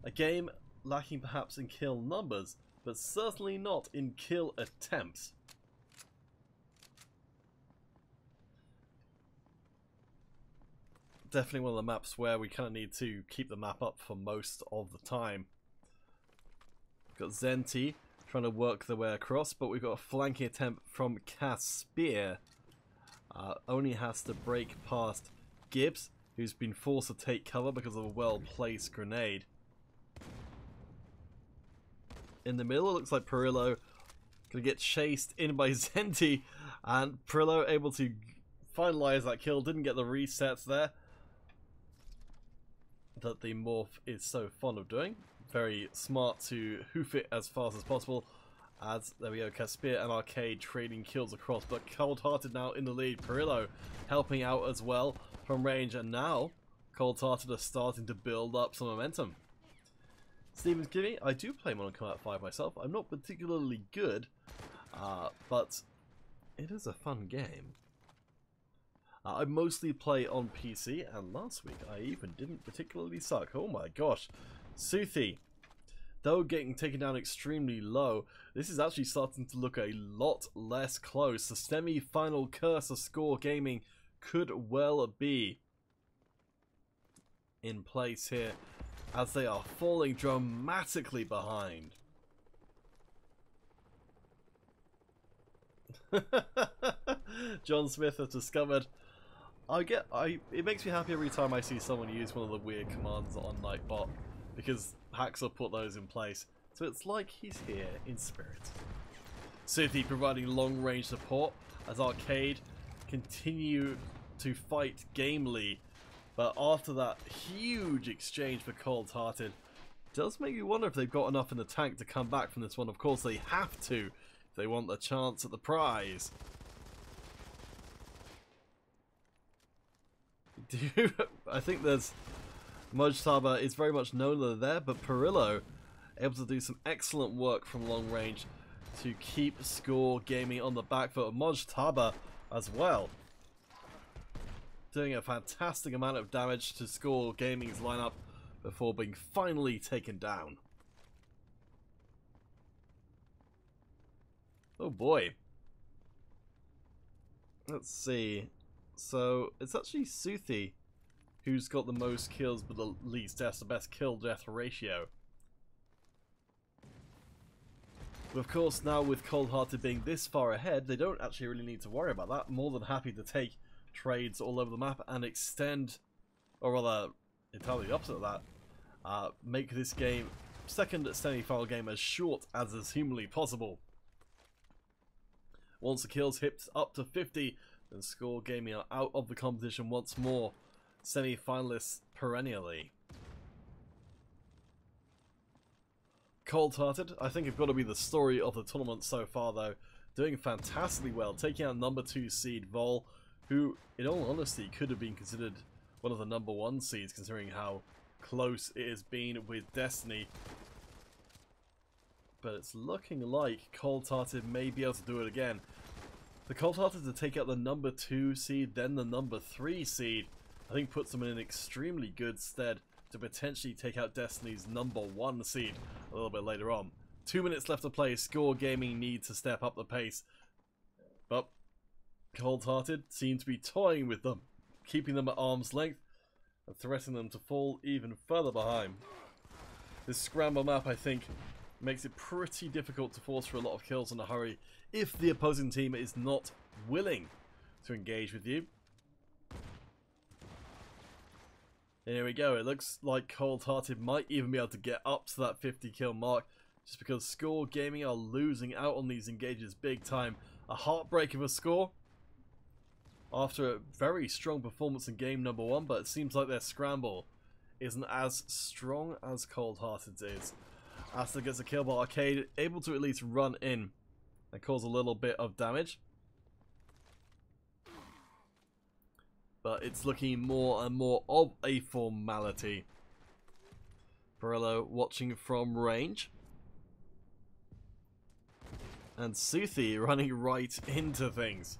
A game lacking perhaps in kill numbers, but certainly not in kill attempts. Definitely one of the maps where we kind of need to keep the map up for most of the time. Got Zenti trying to work their way across, but we've got a flanking attempt from Caspier. Only has to break past Gibbs, who's been forced to take cover because of a well-placed grenade. In the middle, it looks like Perillo gonna get chased in by Zenti, and Perillo able to finalize that kill. Didn't get the resets there that the Morph is so fond of doing. Very smart to hoof it as fast as possible. As there we go, Caspier and Arcade trading kills across, but Cold-Hearted now in the lead. Perillo helping out as well from range, and now Cold-Hearted are starting to build up some momentum. Stevens Gimme, I do play Modern Combat 5 myself. I'm not particularly good, but it is a fun game. I mostly play on PC, and last week I even didn't particularly suck. Oh my gosh. Suthi, though getting taken down extremely low, this is actually starting to look a lot less close. The semi-final curse of Score Gaming could well be in place here, as they are falling dramatically behind. John Smith has discovered. It makes me happy every time I see someone use one of the weird commands on Nightbot, because Haxor put those in place. So it's like he's here in spirit. Suthi providing long range support as Arcade continue to fight gamely. But after that huge exchange for Cold-Hearted, it does make you wonder if they've got enough in the tank to come back from this one. Of course they have to if they want the chance at the prize. I think there's Mojtaba is very much known that they're there, but Perillo able to do some excellent work from long range to keep Score Gaming on the back foot. Mojtaba as well, doing a fantastic amount of damage to Score Gaming's lineup before being finally taken down. Oh boy. Let's see. So it's actually Suthi who's got the most kills but the least deaths, the best kill-death ratio. But of course, now with Cold-Hearted being this far ahead, they don't actually really need to worry about that. More than happy to take trades all over the map and extend, or rather, entirely the opposite of that, make this game, second semi-final game, as short as is humanly possible. Once the kills hit up to 50, then Score Gaming are out of the competition once more, semi-finalists perennially. Cold-Hearted, I think, have got to be the story of the tournament so far though, doing fantastically well, taking out number 2 seed Vol, who, in all honesty, could have been considered one of the number 1 seeds, considering how close it has been with Destiny. But it's looking like Cold-Hearted may be able to do it again. The Cold-Hearted to take out the number 2 seed, then the number 3 seed, I think puts them in an extremely good stead to potentially take out Destiny's number 1 seed a little bit later on. 2 minutes left to play. Score Gaming need to step up the pace. But Cold-Hearted seem to be toying with them, keeping them at arm's length and threatening them to fall even further behind. This scramble map, I think, makes it pretty difficult to force for a lot of kills in a hurry if the opposing team is not willing to engage with you. And here we go. It looks like Cold-Hearted might even be able to get up to that 50 kill mark just because Score Gaming are losing out on these engages big time. A heartbreak of a score after a very strong performance in game number 1, but it seems like their scramble isn't as strong as Cold-Hearted's is. Asta gets a kill, but Arcade able to at least run in and cause a little bit of damage. But it's looking more and more of a formality. Perillo watching from range. And Suthi running right into things.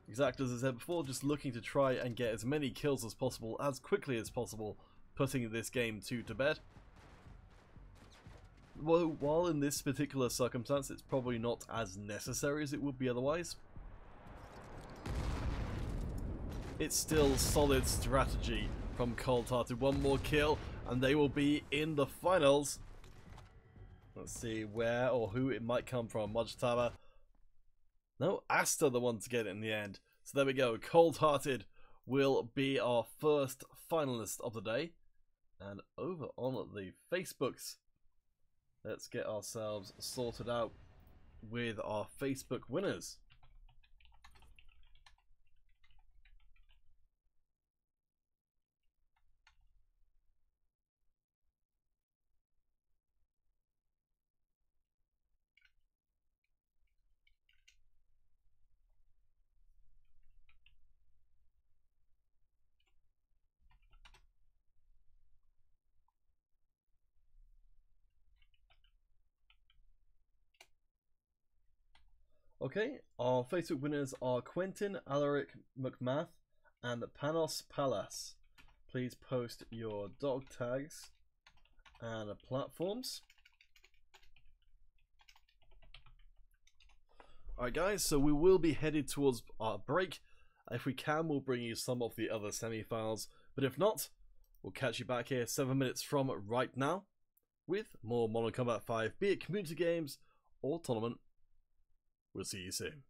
Exactly as I said before, just looking to try and get as many kills as possible, as quickly as possible, putting this game to bed. Well, while in this particular circumstance it's probably not as necessary as it would be otherwise, it's still solid strategy from Cold-Hearted. One more kill and they will be in the finals. Let's see where or who it might come from. Mojtaba. No, Asta the one to get it in the end. So there we go. Cold-Hearted will be our first finalist of the day. And over on the Facebooks, let's get ourselves sorted out with our Facebook winners. Okay, our Facebook winners are Quentin, Alaric McMath, and Panos Palas. Please post your dog tags and platforms. Alright guys, so we will be headed towards our break. If we can, we'll bring you some of the other semi-finals, but if not, we'll catch you back here 7 minutes from right now with more Modern Combat 5, be it community games or tournament. We'll see you soon.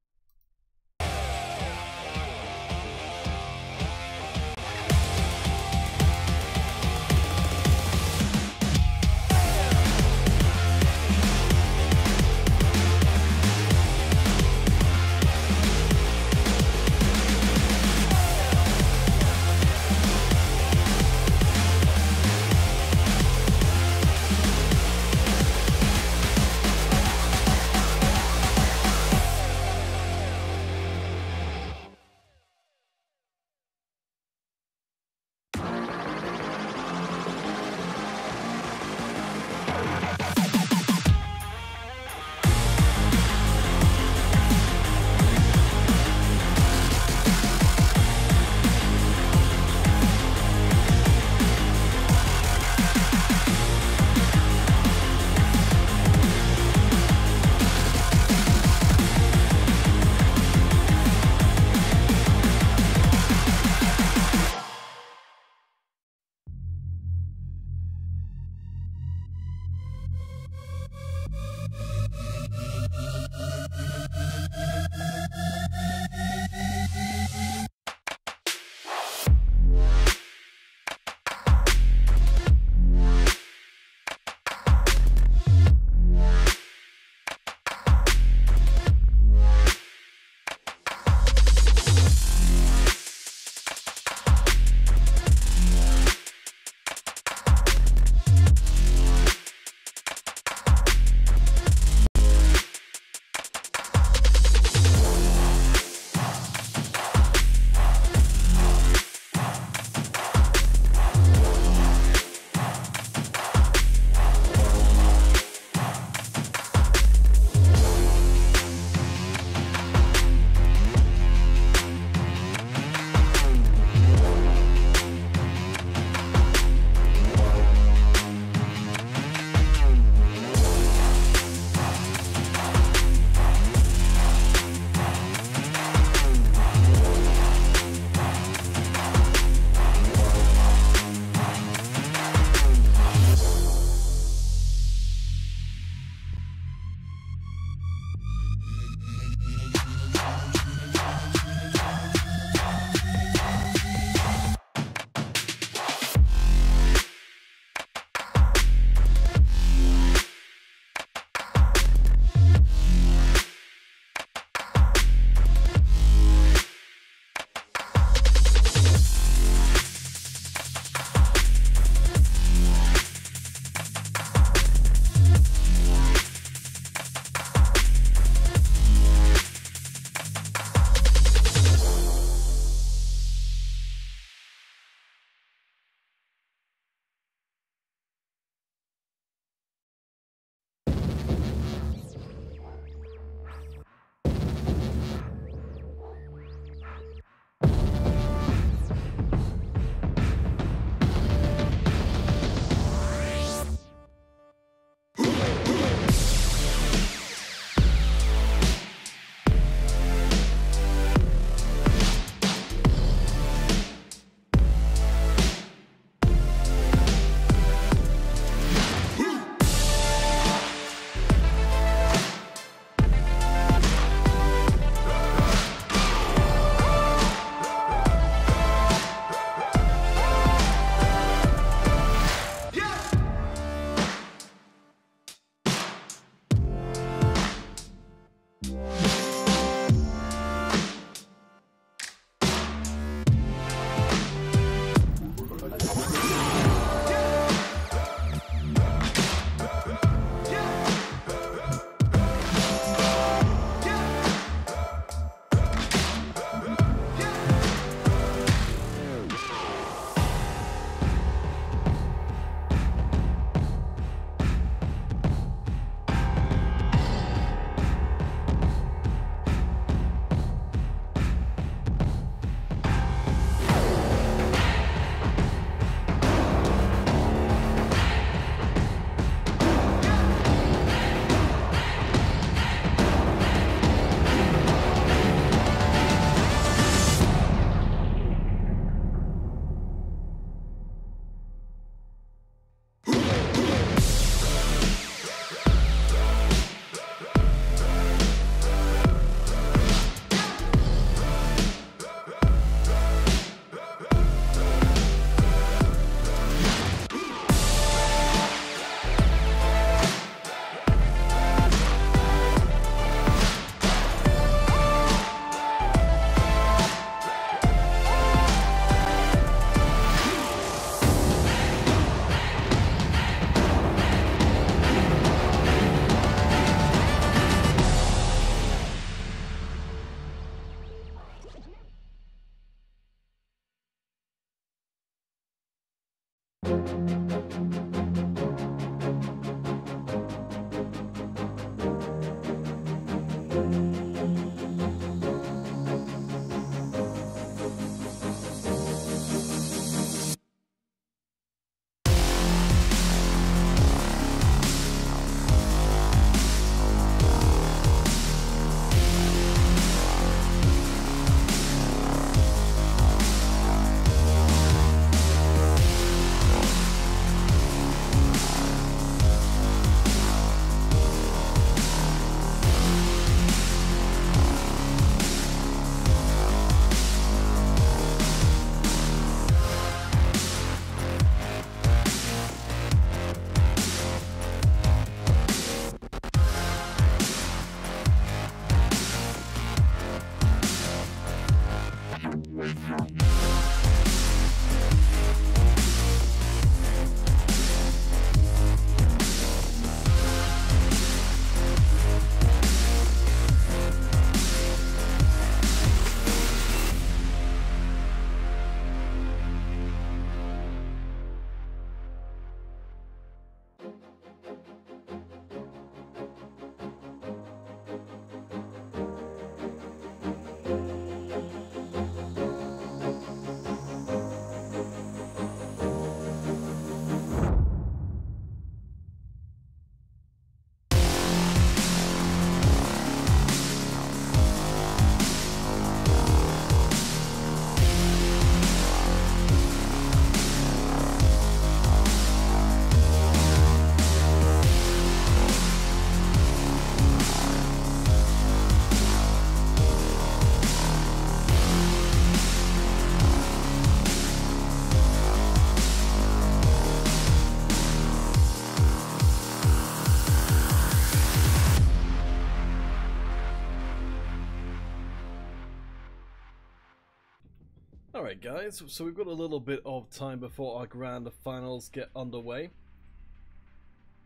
Alright guys, so we've got a little bit of time before our grand finals get underway.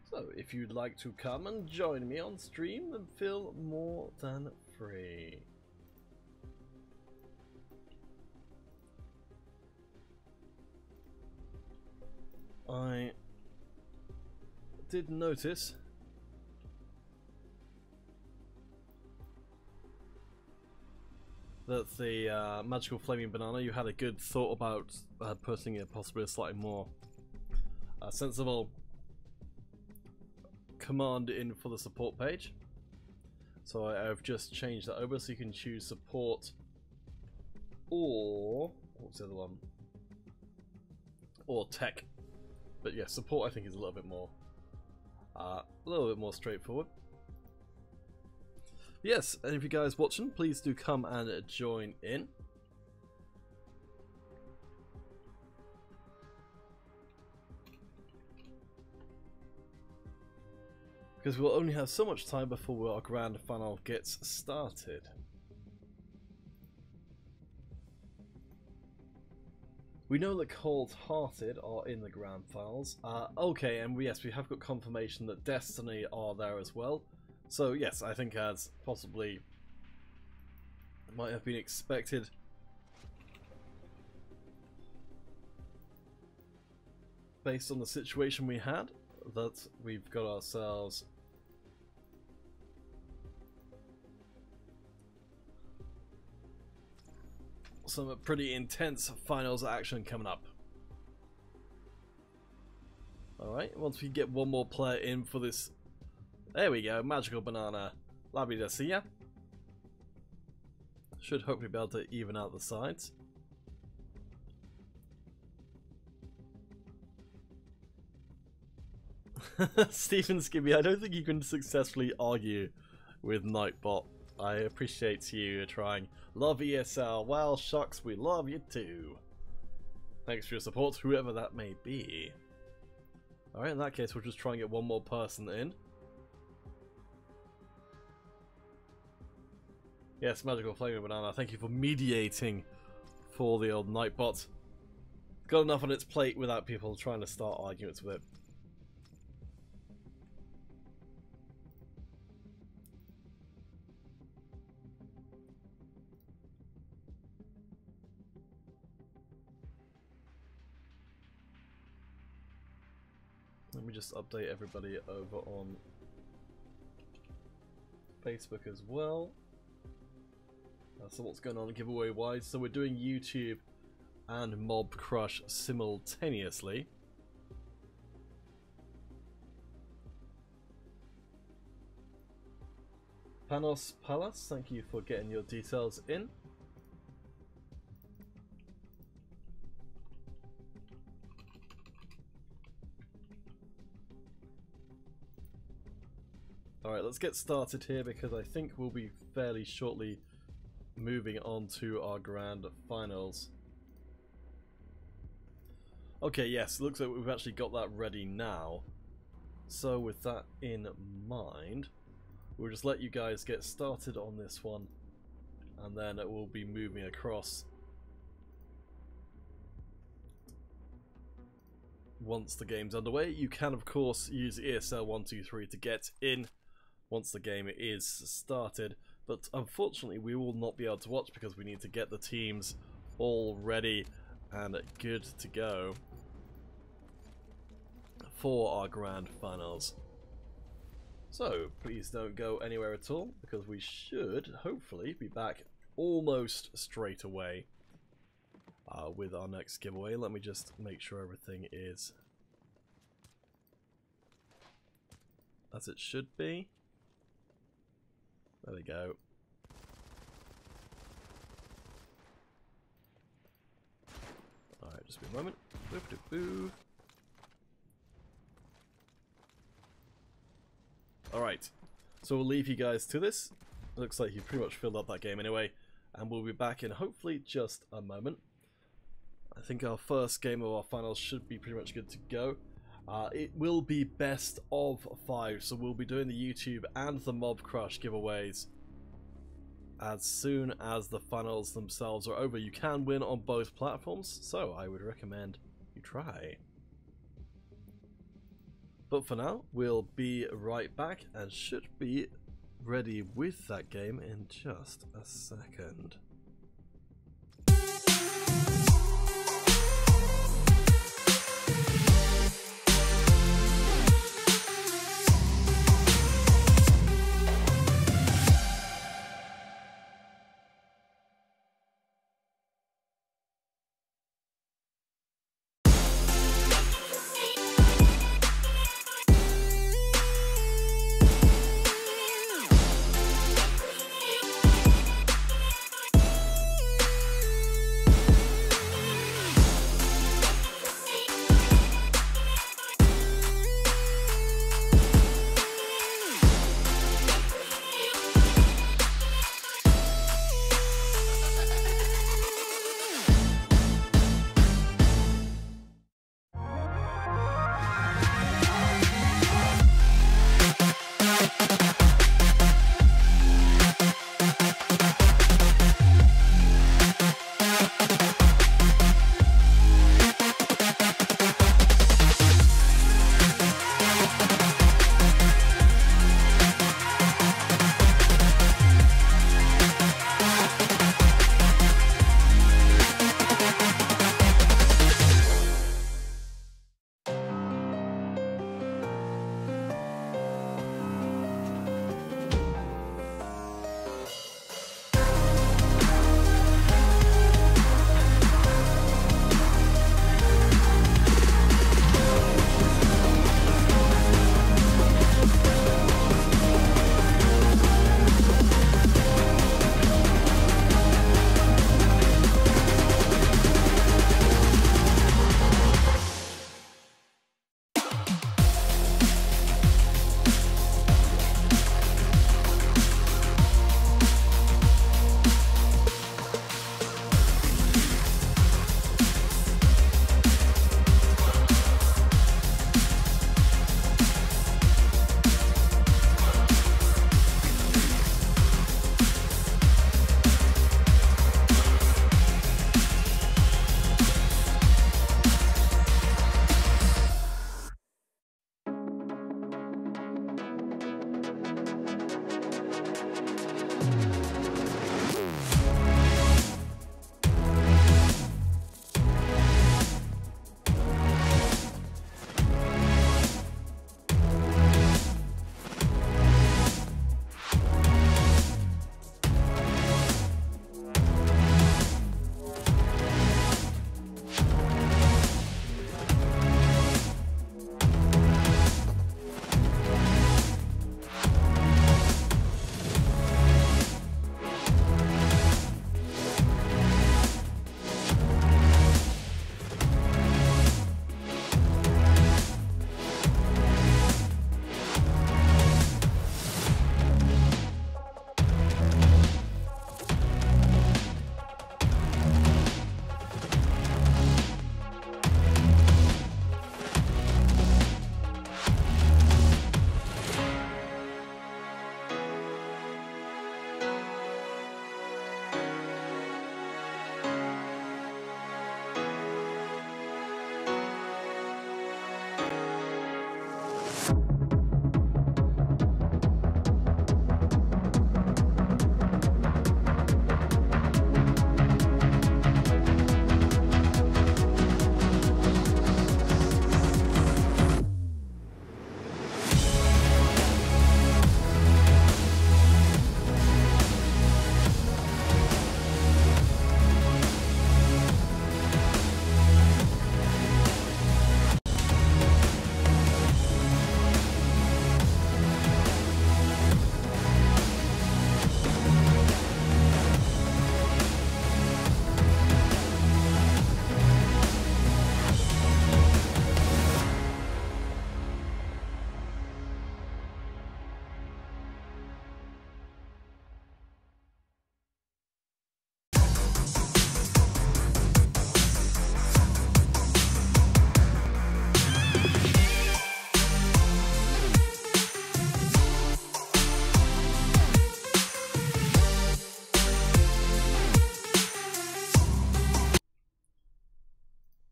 So if you'd like to come and join me on stream, then feel more than free. I did notice that the magical flaming banana, you had a good thought about putting it possibly a slightly more sensible command in for the support page. So I've just changed that over so you can choose support or what's the other one? Or tech. But yeah, support I think is a little bit more straightforward. Yes, and if you guys watching, please do come and join in. Because we'll only have so much time before our grand final gets started. We know that Cold Hearted are in the grand finals. Okay, and yes, we have got confirmation that Destiny are there as well. So yes, I think as possibly might have been expected. Based on the situation we had, that we've got ourselves some pretty intense finals action coming up. Alright, once we get one more player in for this. There we go, magical banana. Lovely to see ya. Should hopefully be able to even out the sides. Stephen Skibby, I don't think you can successfully argue with Nightbot. I appreciate you trying. Love ESL. Well, shucks, we love you too. Thanks for your support, whoever that may be. Alright, in that case, we'll just try and get one more person in. Yes, Magical Flaming Banana, thank you for mediating for the old Nightbot. Got enough on its plate without people trying to start arguments with it. just update everybody over on Facebook as well. So what's going on giveaway wise? So we're doing YouTube and Mob Crush simultaneously. Panos Palace, thank you for getting your details in. Alright, let's get started here because I think we'll be fairly shortly moving on to our grand finals. Okay, yes, looks like we've actually got that ready now. So with that in mind, we'll just let you guys get started on this one, and then it will be moving across once the game's underway. You can of course use ESL 123 to get in once the game is started, but unfortunately we will not be able to watch because we need to get the teams all ready and good to go for our grand finals. So please don't go anywhere at all because we should hopefully be back almost straight away with our next giveaway. Let me just make sure everything is as it should be. There we go. Alright, just a moment. Boop, boop, boop. Alright, so we'll leave you guys to this. Looks like you pretty much filled up that game anyway, and we'll be back in hopefully just a moment. I think our first game of our finals should be pretty much good to go. It will be best of 5, so we'll be doing the YouTube and the Mob Crush giveaways as soon as the finals themselves are over. You can win on both platforms, so I would recommend you try. But for now, we'll be right back and should be ready with that game in just a second.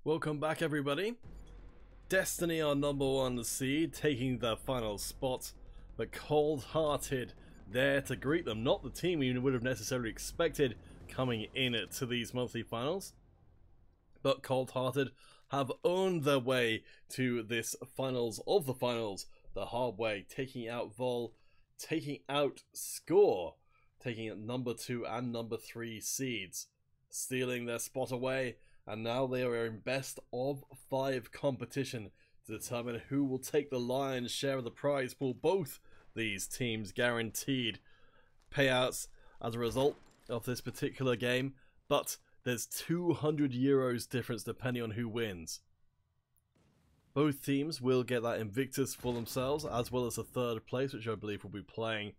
Welcome back, everybody. Destiny are #1 seed, taking the final spot, but Cold-Hearted there to greet them. Not the team we would have necessarily expected coming in to these monthly finals, but Cold-Hearted have owned their way to this finals of the finals the hard way, taking out Vol, taking out Score, taking out #2 and #3 seeds, stealing their spot away. And now they are in best of 5 competition to determine who will take the lion's share of the prize pool. Both these teams guaranteed payouts as a result of this particular game, but there's €200 difference depending on who wins. Both teams will get that Invictus for themselves, as well as the 3rd place, which I believe will be playing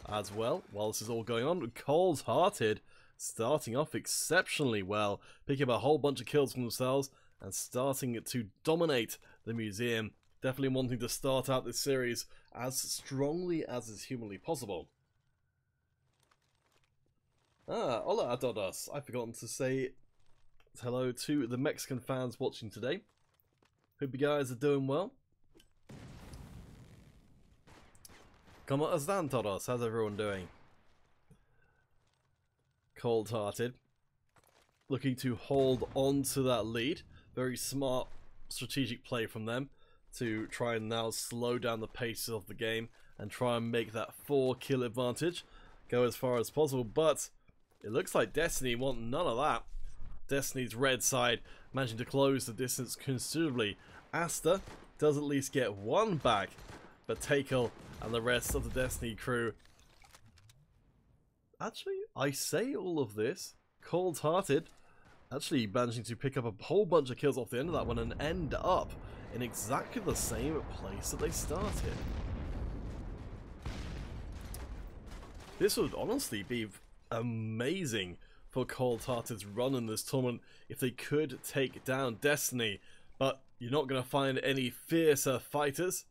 as well while this is all going on. Cold-Hearted starting off exceptionally well, picking up a whole bunch of kills for themselves and starting to dominate the museum. Definitely wanting to start out this series as strongly as is humanly possible. Hola a todos. I've forgotten to say hello to the Mexican fans watching today. Hope you guys are doing well. ¿Cómo están todos? How's everyone doing? Cold-Hearted looking to hold on to that lead. Very smart strategic play from them to try and now slow down the pace of the game and try and make that 4-kill advantage go as far as possible. But it looks like Destiny want none of that. Destiny's red side managing to close the distance considerably. Asta does at least get 1 back, but Takel and the rest of the Destiny crew. Actually, I say all of this, Cold-Hearted actually managing to pick up a whole bunch of kills off the end of that one and end up in exactly the same place that they started. This would honestly be amazing for Cold-Hearted's run in this tournament if they could take down Destiny, but you're not going to find any fiercer fighters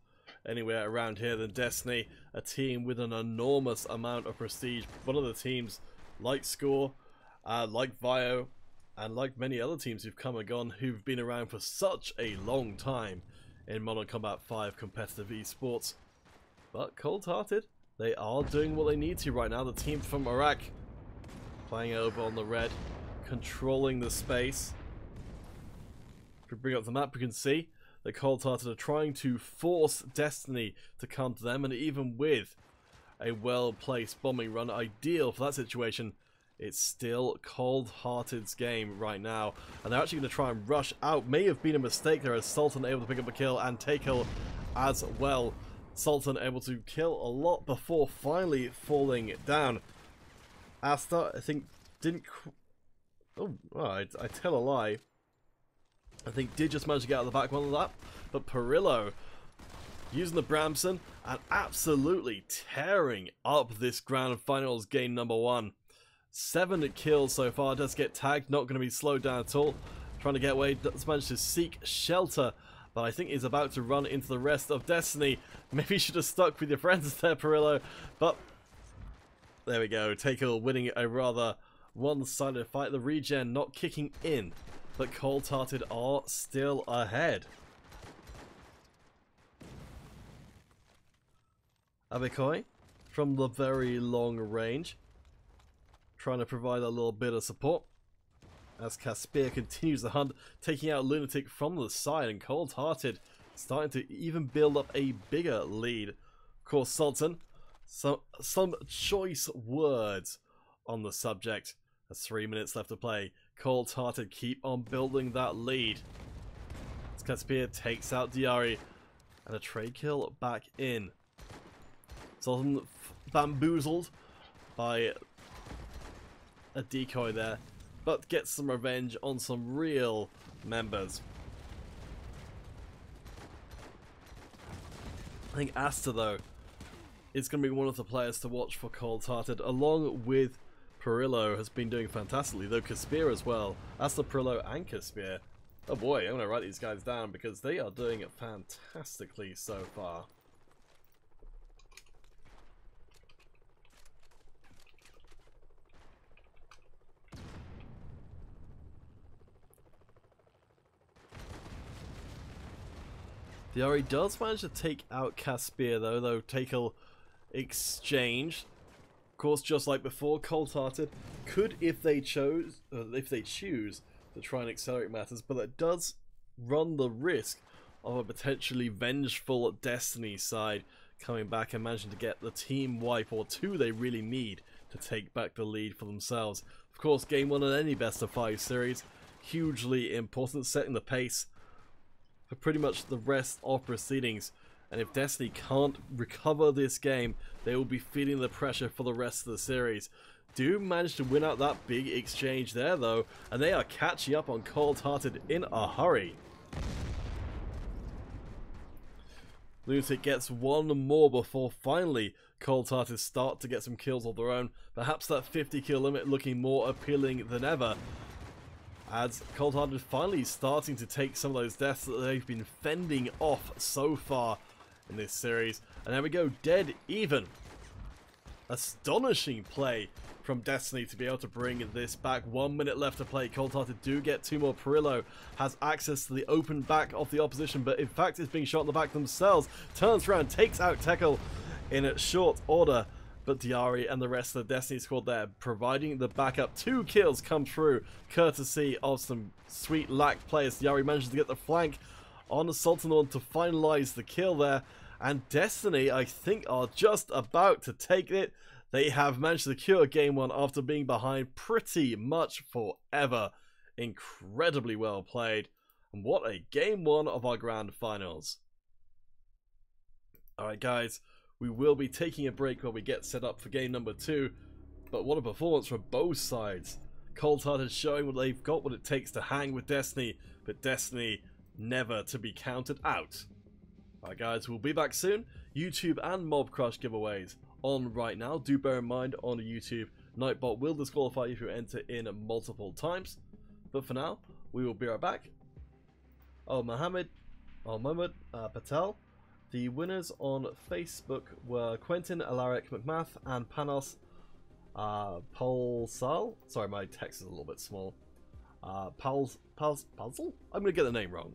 anywhere around here than Destiny, a team with an enormous amount of prestige. One of the teams like Score, like Vio, and like many other teams who've come and gone, who've been around for such a long time in Modern Combat 5 competitive esports. But Cold-Hearted, they are doing what they need to right now. The team from Iraq playing over on the red, controlling the space. If we bring up the map, we can see the Cold-Hearted are trying to force Destiny to come to them, and even with a well-placed bombing run, ideal for that situation, it's still Cold-Hearted's game right now, and they're actually going to try and rush out. May have been a mistake there as Sultan able to pick up a kill, and Takel as well. Sultan able to kill a lot before finally falling down. Asta, I think, didn't... Oh, I tell a lie. I think did just manage to get out of the back one of that, but Perillo using the Bramson and absolutely tearing up this grand finals game #1. 7 kills so far, does get tagged, not going to be slowed down at all. Trying to get away, does manage to seek shelter, but I think he's about to run into the rest of Destiny. Maybe you should have stuck with your friends there, Perillo, but there we go. Takel winning a rather one-sided fight. The regen not kicking in, but Cold-Hearted are still ahead. Abikoi from the very long range, trying to provide a little bit of support as Caspier continues the hunt, taking out Lunatic from the side, and Cold-Hearted starting to even build up a bigger lead. Of course, Sultan, some choice words on the subject. There's 3 minutes left to play. Cold-Hearted keep on building that lead. As Caspier takes out Diari, and a trade kill back in. Sultan bamboozled by a decoy there, but gets some revenge on some real members. I think Asta, though, is going to be one of the players to watch for Cold-Hearted, along with Perillo has been doing fantastically, though Caspier as well. Asta, Perillo and Caspier. Oh boy, I'm going to write these guys down because they are doing it fantastically so far. Diari does manage to take out Caspier though Takel exchange. Of course, just like before, Cold-Hearted could, if they choose to try and accelerate matters, but that does run the risk of a potentially vengeful Destiny side coming back and managing to get the team wipe or two they really need to take back the lead for themselves. Of course, game 1 in any best of 5 series, hugely important, setting the pace for pretty much the rest of proceedings. And if Destiny can't recover this game, they will be feeling the pressure for the rest of the series. Doom managed to win out that big exchange there though, and they are catching up on Cold-Hearted in a hurry. Lunatic gets one more before finally Cold-Hearted start to get some kills of their own. Perhaps that 50 kill limit looking more appealing than ever, as Cold-Hearted finally starting to take some of those deaths that they've been fending off so far in this series. And there we go, dead even. Astonishing play from Destiny to be able to bring this back. 1 minute left to play. Cold-Hearted do get two more. Perillo has access to the open back of the opposition, but in fact is being shot in the back themselves. Turns around, takes out Tekel in a short order. But Diari and the rest of the Destiny squad there providing the backup. 2 kills come through courtesy of some sweet lack players. Diari manages to get the flank on Sultanon to finalize the kill there. And Destiny, I think, are just about to take it. They have managed to secure game 1 after being behind pretty much forever. Incredibly well played. And what a game 1 of our grand finals. Alright guys, we will be taking a break while we get set up for game number 2. But what a performance from both sides. Cold-Hearted showing what they've got, what it takes to hang with Destiny, but Destiny never to be counted out. Alright guys, we'll be back soon. YouTube and Mob Crush giveaways on right now. Do bear in mind on YouTube, Nightbot will disqualify you if you enter in multiple times. But for now, we will be right back. Mohammed Patel. The winners on Facebook were Quentin, Alaric, McMath, and Panos Polsal. Sorry, my text is a little bit small. Puzzle? I'm going to get the name wrong.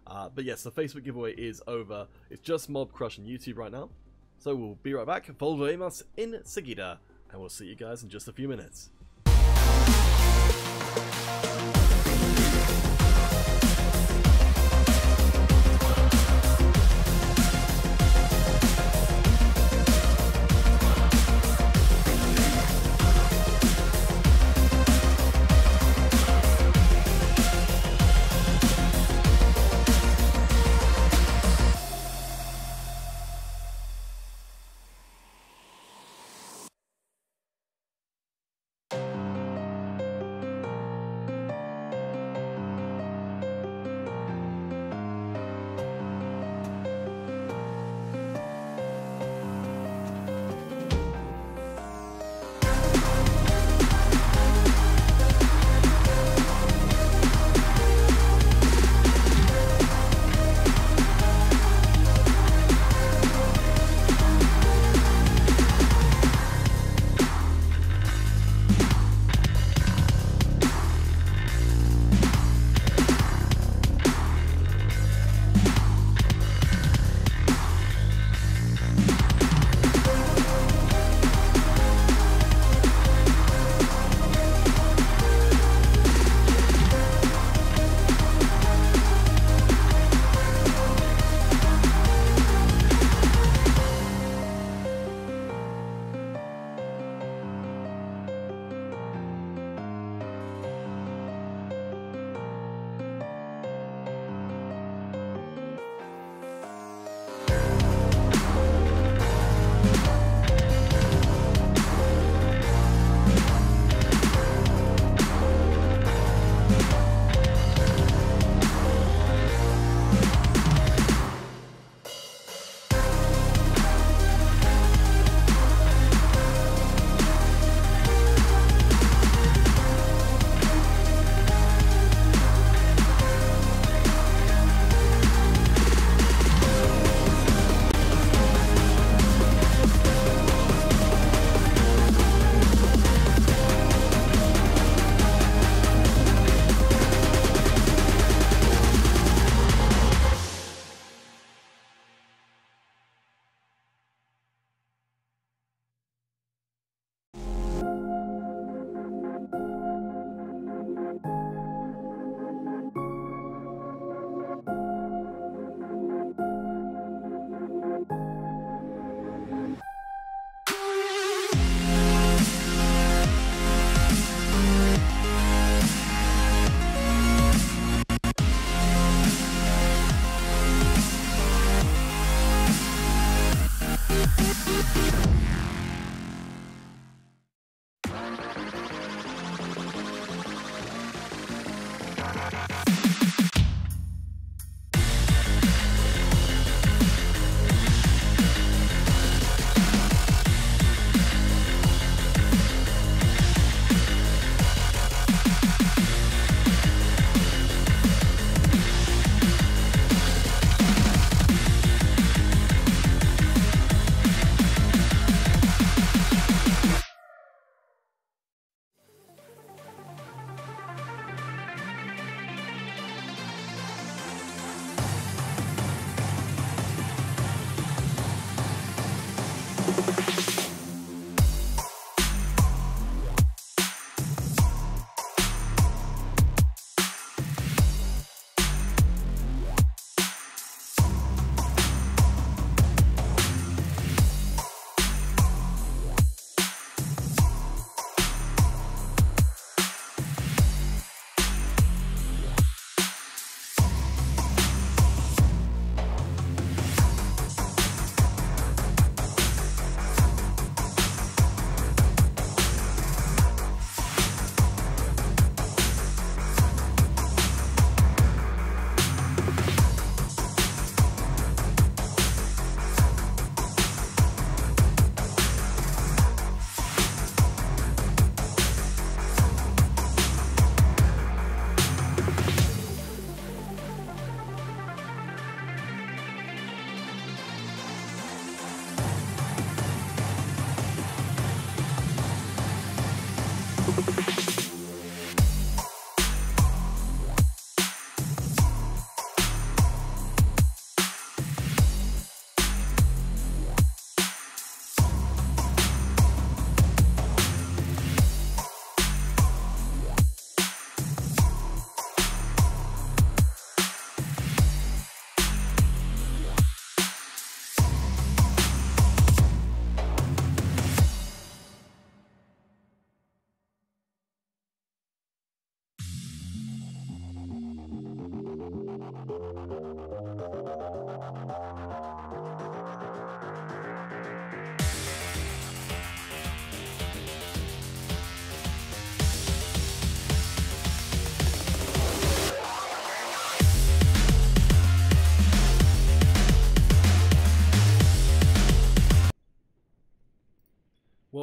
But yes, the Facebook giveaway is over. It's just Mob Crush on YouTube right now. So we'll be right back. Volvemos in seguida. And we'll see you guys in just a few minutes.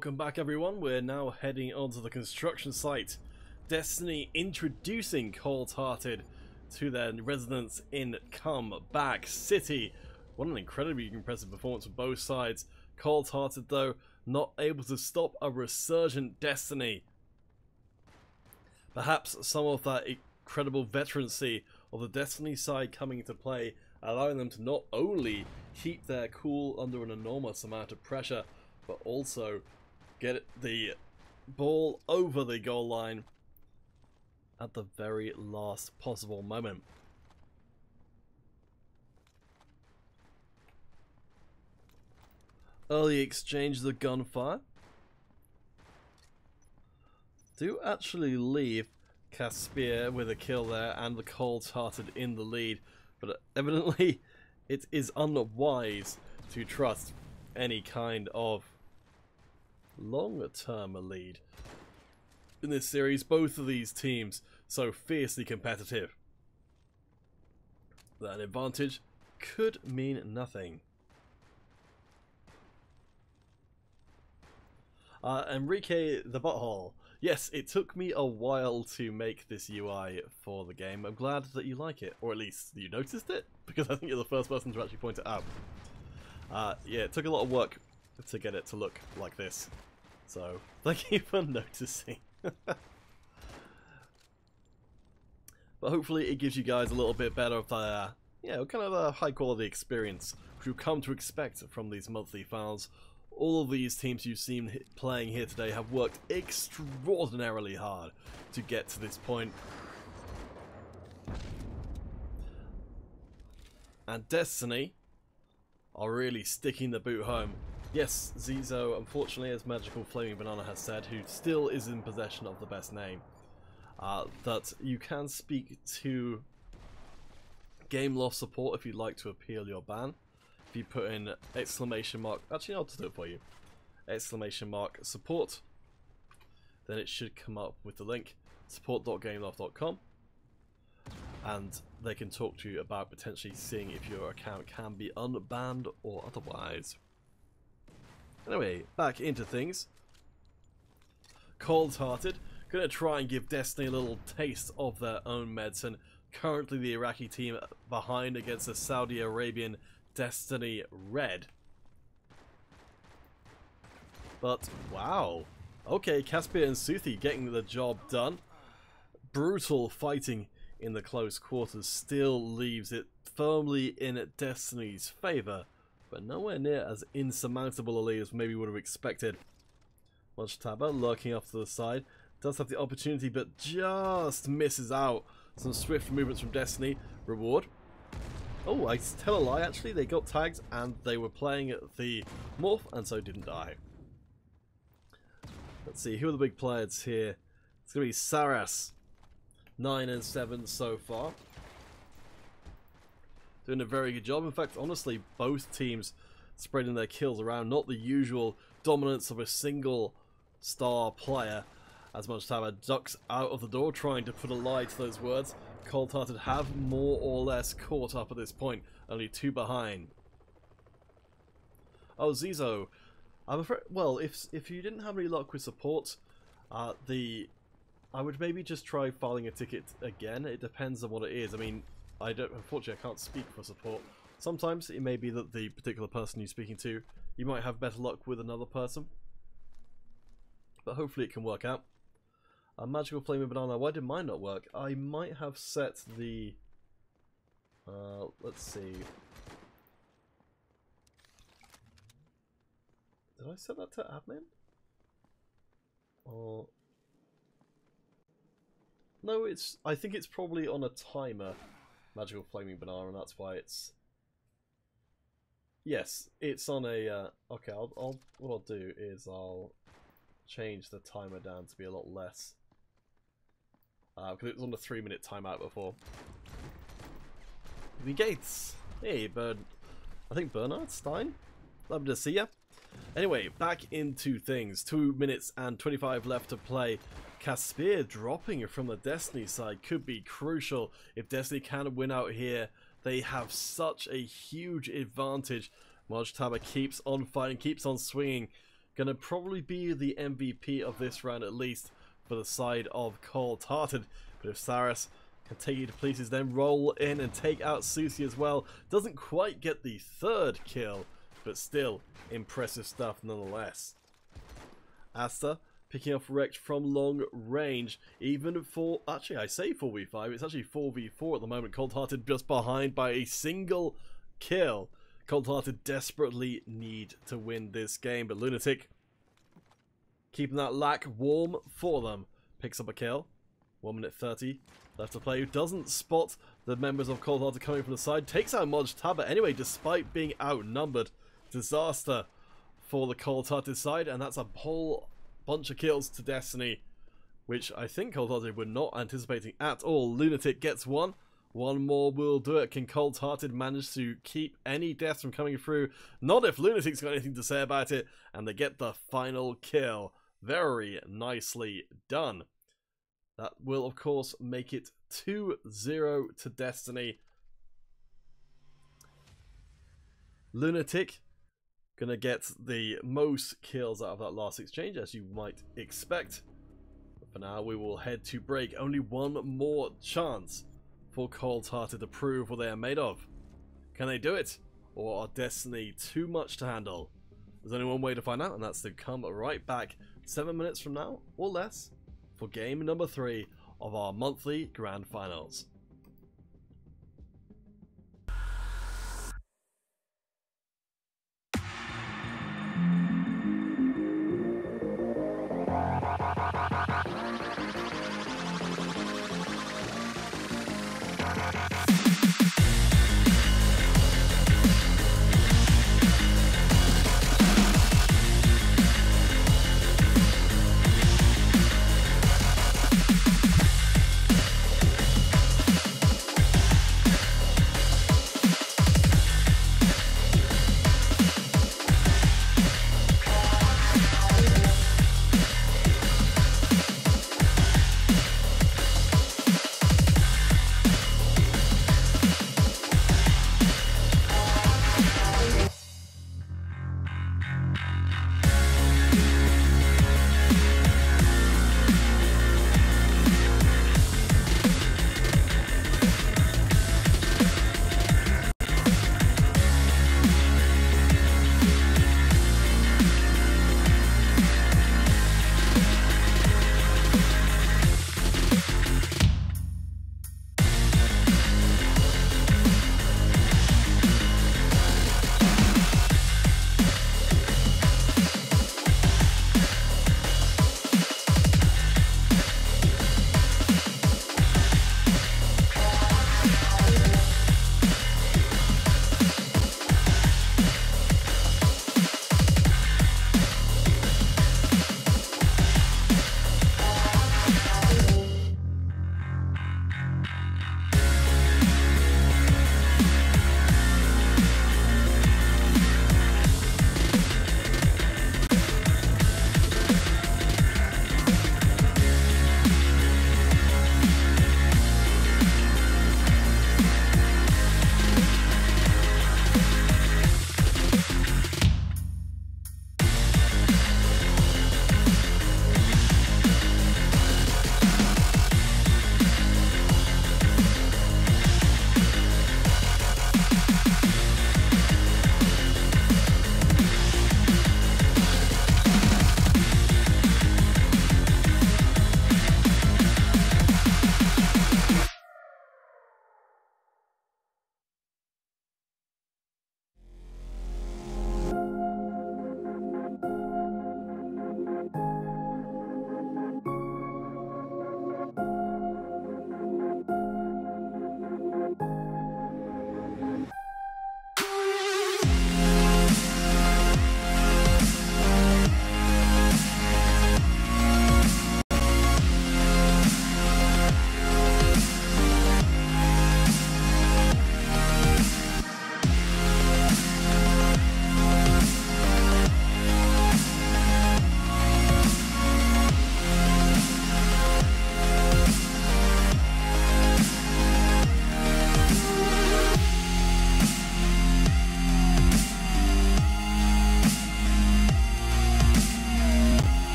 Welcome back everyone, we're now heading onto the construction site. Destiny introducing Cold-Hearted to their residence in Comeback City. What an incredibly impressive performance from both sides. Cold-Hearted though, not able to stop a resurgent Destiny. Perhaps some of that incredible veterancy of the Destiny side coming into play, allowing them to not only keep their cool under an enormous amount of pressure, but also get the ball over the goal line at the very last possible moment. Early exchanges of gunfire do actually leave Caspier with a kill there and the Cold-Hearted in the lead, but evidently it is unwise to trust any kind of longer-term lead in this series. Both of these teams so fiercely competitive that an advantage could mean nothing. Enrique the Butthole. Yes, it took me a while to make this UI for the game. I'm glad that you like it, or at least you noticed it, because I think you're the first person to actually point it out. Yeah, it took a lot of work to get it to look like this. So, thank you for noticing. But hopefully it gives you guys a little bit better of a, kind of a high quality experience, which you've come to expect from these monthly finals. All of these teams you've seen playing here today have worked extraordinarily hard to get to this point. And Destiny are really sticking the boot home. Yes, Zizo, unfortunately, as Magical Flaming Banana has said, who still is in possession of the best name, that you can speak to game loss support if you'd like to appeal your ban. If you put in exclamation mark, actually I'll just do it for you, exclamation mark support, then it should come up with the link, support.gameloft.com, and they can talk to you about potentially seeing if your account can be unbanned or otherwise. Anyway, back into things. Cold-Hearted, gonna try and give Destiny a little taste of their own medicine. Currently the Iraqi team behind against the Saudi Arabian Destiny Red. But, wow. Okay, Caspier and Suthi getting the job done. Brutal fighting in the close quarters still leaves it firmly in Destiny's favour, but nowhere near as insurmountable a lead as maybe would have expected. Mojtaba lurking off to the side, does have the opportunity but just misses out. Some swift movements from Destiny. Reward. Oh, I tell a lie actually, they got tagged and they were playing the morph and so didn't die. Let's see, who are the big players here? It's going to be Saras. 9 and 7 so far. Doing a very good job. In fact, honestly, both teams spreading their kills around. Not the usual dominance of a single star player, as Mojtaba ducks out of the door, trying to put a lie to those words. Cold-Hearted have more or less caught up at this point. Only 2 behind. Oh, Zizo. I'm afraid, well, if you didn't have any luck with support, I would maybe just try filing a ticket again. It depends on what it is. I mean, unfortunately, I can't speak for support. Sometimes it may be that the particular person you're speaking to, you might have better luck with another person. But hopefully it can work out. Magical Flaming Banana, why did mine not work? I might have set the... let's see. Did I set that to admin? Or... No, I think it's probably on a timer, Magical Flaming Banana, and that's why it's... Yes, it's on a... okay, what I'll do is I'll change the timer down to be a lot less. Because it was on a 3-minute timeout before. The Gates! Hey, I think Bernard Stein? Lovely to see ya. Anyway, back into things. 2 minutes and 25 left to play. Caspier dropping from the Destiny side could be crucial. If Destiny can win out here, they have such a huge advantage. Mojtaba keeps on fighting, keeps on swinging. Gonna probably be the MVP of this round, at least for the side of Cold-Hearted. But if Saras can take you to pieces, then roll in and take out Susie as well. Doesn't quite get the third kill, but still impressive stuff nonetheless. Asta picking off Wrecked from long range, even for, actually I say 4v5, it's actually 4v4 at the moment. Cold-Hearted just behind by a single kill. Cold-Hearted desperately need to win this game, but Lunatic keeping that lack warm for them. Picks up a kill. 1 minute 30 left to play. Doesn't spot the members of Cold-Hearted coming from the side. Takes out Moj Tabba anyway, despite being outnumbered. Disaster for the Cold-Hearted side, and that's a whole bunch of kills to Destiny, which I think Cold-Hearted were not anticipating at all. Lunatic gets one. One more will do it. Can Cold-Hearted manage to keep any deaths from coming through? Not if Lunatic's got anything to say about it, and they get the final kill. Very nicely done. That will, of course, make it 2-0 to Destiny. Lunatic gonna get the most kills out of that last exchange, as you might expect. But for now, we will head to break. Only one more chance for Cold-Hearted to prove what they are made of. Can they do it? Or are Destiny too much to handle? There's only one way to find out, and that's to come right back 7 minutes from now, or less, for game number 3 of our monthly Grand Finals.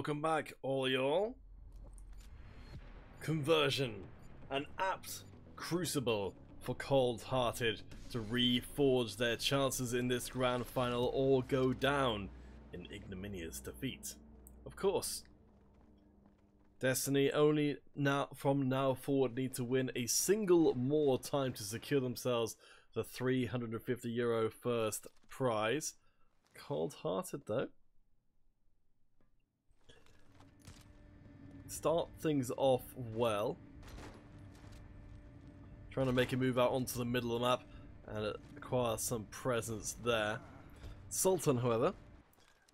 Welcome back, all y'all. Conversion, an apt crucible for cold-hearted to reforge their chances in this grand final or go down in ignominious defeat. Of course, Destiny only from now forward need to win a single more time to secure themselves the €350 first prize. Cold-hearted though. Start things off well. Trying to make a move out onto the middle of the map and acquire some presence there. Sultan, however,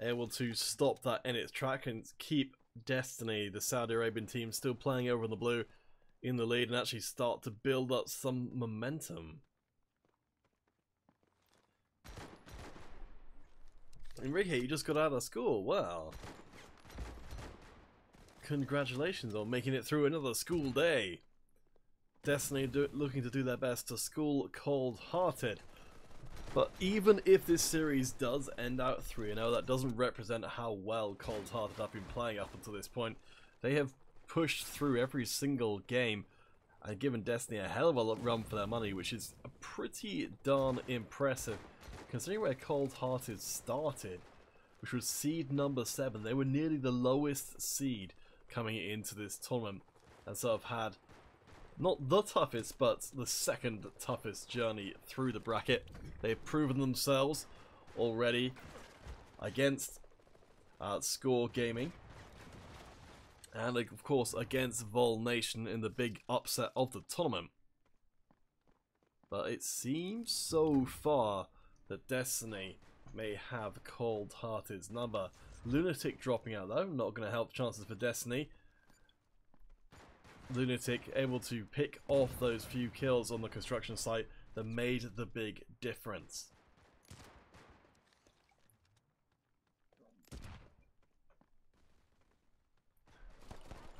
able to stop that in its track and keep Destiny, the Saudi Arabian team, still playing over in the blue in the lead and actually start to build up some momentum. Enrique, you just got out of school. Wow. Congratulations on making it through another school day. Destiny looking to do their best to school cold-hearted. But even if this series does end out 3-0, that doesn't represent how well cold-hearted have been playing up until this point. They have pushed through every single game and given Destiny a hell of a run for their money, which is pretty darn impressive. Considering where cold-hearted started, which was seed number 7, they were nearly the lowest seed coming into this tournament, and so have had not the toughest, but the second toughest journey through the bracket. They've proven themselves already against Score Gaming, and of course against Vol Nation in the big upset of the tournament. But it seems so far that Destiny may have cold-hearted's number. Lunatic dropping out though, not going to help chances for Destiny. Lunatic able to pick off those few kills on the construction site that made the big difference.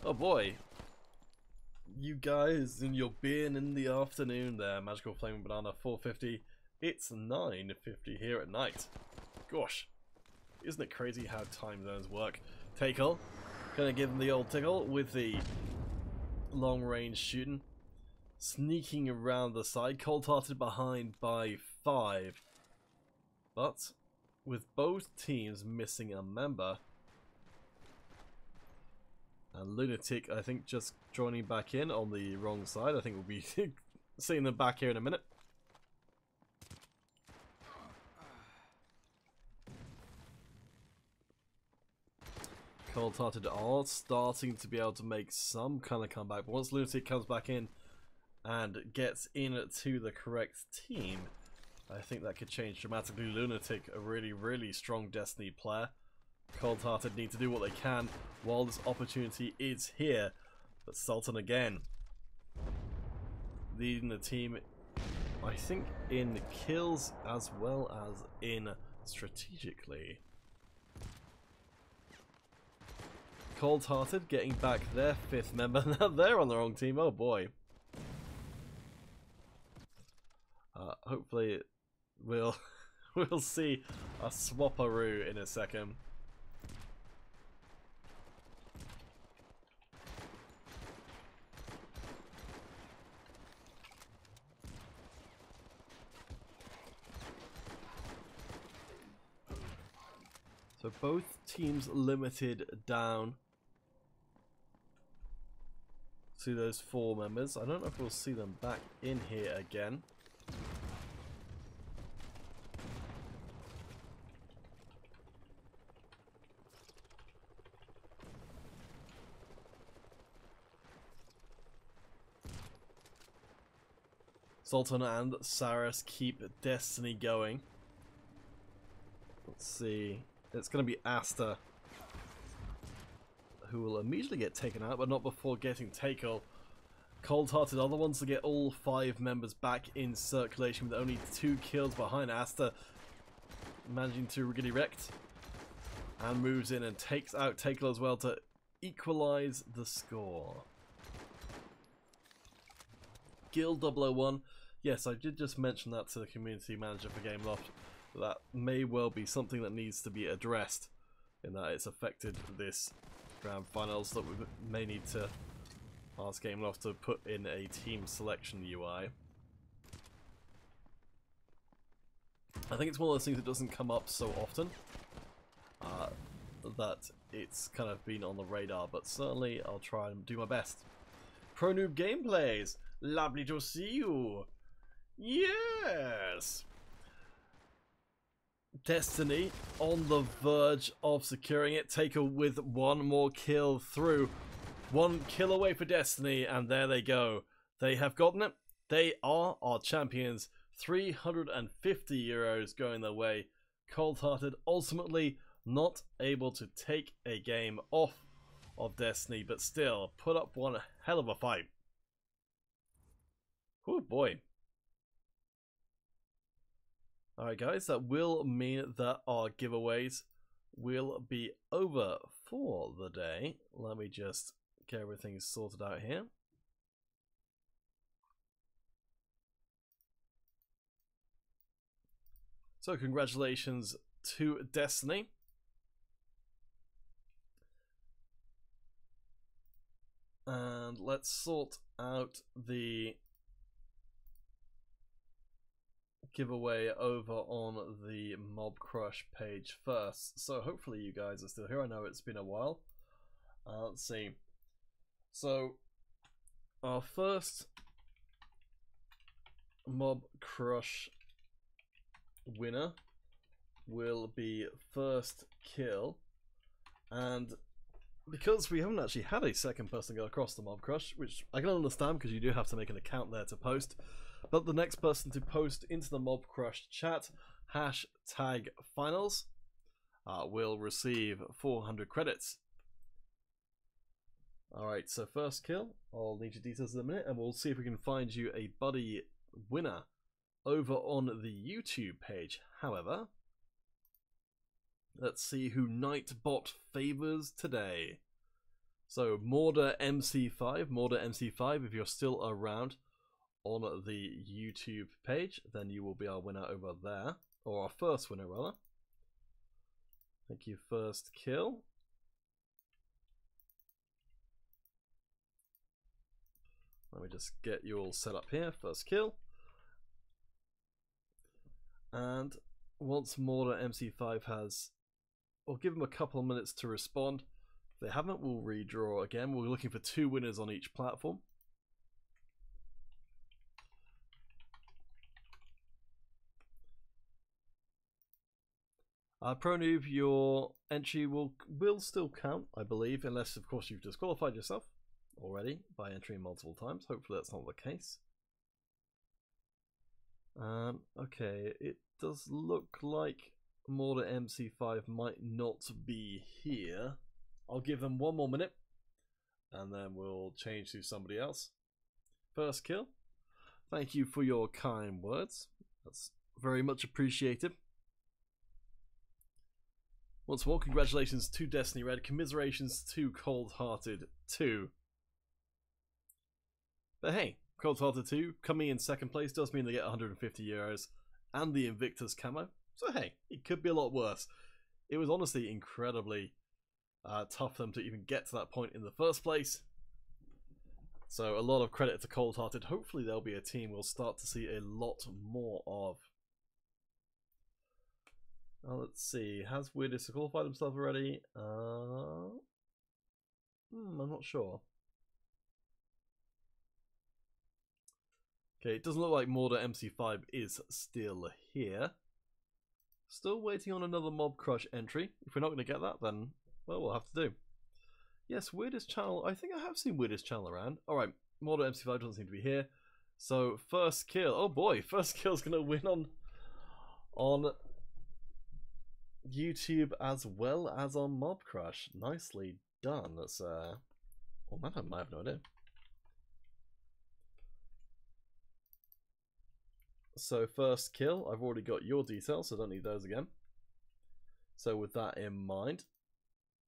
Oh boy. You guys and your being in the afternoon there, Magical Flaming Banana 450. It's 9:50 here at night. Gosh. Isn't it crazy how time zones work? Tickle. Gonna give him the old tickle with the long range shooting. Sneaking around the side. Cold-hearted behind by 5. But with both teams missing a member. And Lunatic, I think, just joining back in on the wrong side. I think we'll be seeing them back here in a minute. Cold-hearted are starting to be able to make some kind of comeback, but once Lunatic comes back in and gets into the correct team, I think that could change dramatically. Lunatic, a really, really strong Destiny player. Cold-hearted need to do what they can while this opportunity is here. But Sultan again, leading the team, I think, in kills as well as in strategically. Cold-hearted getting back their 5th member. Now they're on the wrong team. Oh boy. Hopefully we'll see a swapperoo in a second. So both teams limited down to those 4 members. I don't know if we'll see them back in here again. Sultan and Saras keep Destiny going. Let's see. It's going to be Asta who will immediately get taken out, but not before getting Takel. Cold-hearted are the ones to get all 5 members back in circulation with only 2 kills behind. Asta managing to get erect and moves in and takes out Takel as well to equalize the score. Guild 001. Yes, I did just mention that to the community manager for Gameloft. That may well be something that needs to be addressed, in that it's affected this grand finals that we may need to ask Gameloft to put in a team selection UI. I think it's one of those things that doesn't come up so often that it's kind of been on the radar, but certainly I'll try and do my best. Pro Noob Gameplays, lovely to see you. Yes! Destiny on the verge of securing it. Taker with one more kill through. One kill away for Destiny, and there they go. They have gotten it. They are our champions. 350 euros going their way. Cold-hearted, ultimately not able to take a game off of Destiny, but still put up one hell of a fight. Oh boy. Alright guys, that will mean that our giveaways will be over for the day. Let me just get everything sorted out here. So congratulations to Destiny. And let's sort out the giveaway over on the Mob Crush page first. So hopefully you guys are still here. I know it's been a while. Let's see. So our first Mob Crush winner will be first kill, and because we haven't actually had a second person go across the Mob Crush, which I can understand because you do have to make an account there to post, but the next person to post into the Mob Crush chat #finals will receive 400 credits. Alright, so first kill, I'll need your details in a minute, and we'll see if we can find you a buddy winner over on the YouTube page. However, let's see who Nightbot favors today. So MorderMC5, if you're still around on the YouTube page, then you will be our winner over there, or our first winner rather. Thank you, first kill. Let me just get you all set up here. First kill. And once Morder MC5 has, we'll give them a couple of minutes to respond. If they haven't, we'll redraw again. We're looking for 2 winners on each platform. Pro Noob, your entry will still count, I believe, unless of course you've disqualified yourself already by entering multiple times. Hopefully that's not the case. Okay, it does look like Morder MC5 might not be here. I'll give them 1 more minute and then we'll change to somebody else. First kill. Thank you for your kind words. That's very much appreciated. Once more, congratulations to Destiny Red. Commiserations to Cold-Hearted 2. But hey, Cold-Hearted 2 coming in second place does mean they get 150 euros and the Invictus camo. So hey, it could be a lot worse. It was honestly incredibly tough for them to even get to that point in the first place. So a lot of credit to Cold-Hearted. Hopefully there'll be a team we'll start to see a lot more of. Let's see, has Weirdest qualified himself already? I'm not sure. Okay, it doesn't look like Morder MC5 is still here. Still waiting on another Mob Crush entry. If we're not going to get that, then, well, we'll have to do. Yes, Weirdest channel. I think I have seen Weirdest channel around. Alright, Morder MC5 doesn't seem to be here. So, first kill. Oh boy, first kill's going to win on YouTube as well as on Mob Crush. Nicely done. That's, well, I might have no idea. So first kill, I've already got your details, so I don't need those again. So with that in mind,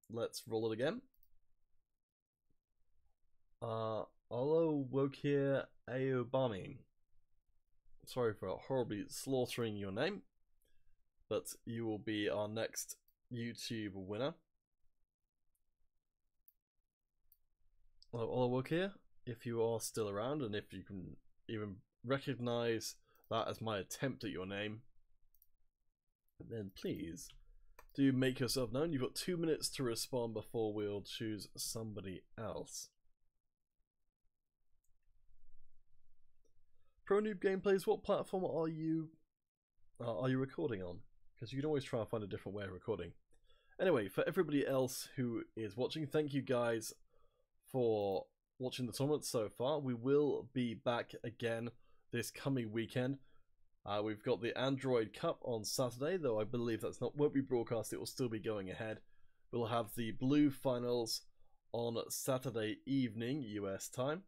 let's roll it again. Olo Wokir Aobami. Sorry for horribly slaughtering your name, but you will be our next YouTube winner. I'll work here. If you are still around and if you can even recognize that as my attempt at your name, then please do make yourself known. You've got 2 minutes to respond before we'll choose somebody else. Pro Noob Gameplays, what platform are you recording on? Because you can always try and find a different way of recording. Anyway, for everybody else who is watching, thank you guys for watching the tournament so far. We will be back again this coming weekend. We've got the Android Cup on Saturday, though I believe that's won't be broadcast. It will still be going ahead. We'll have the Blue Finals on Saturday evening US time,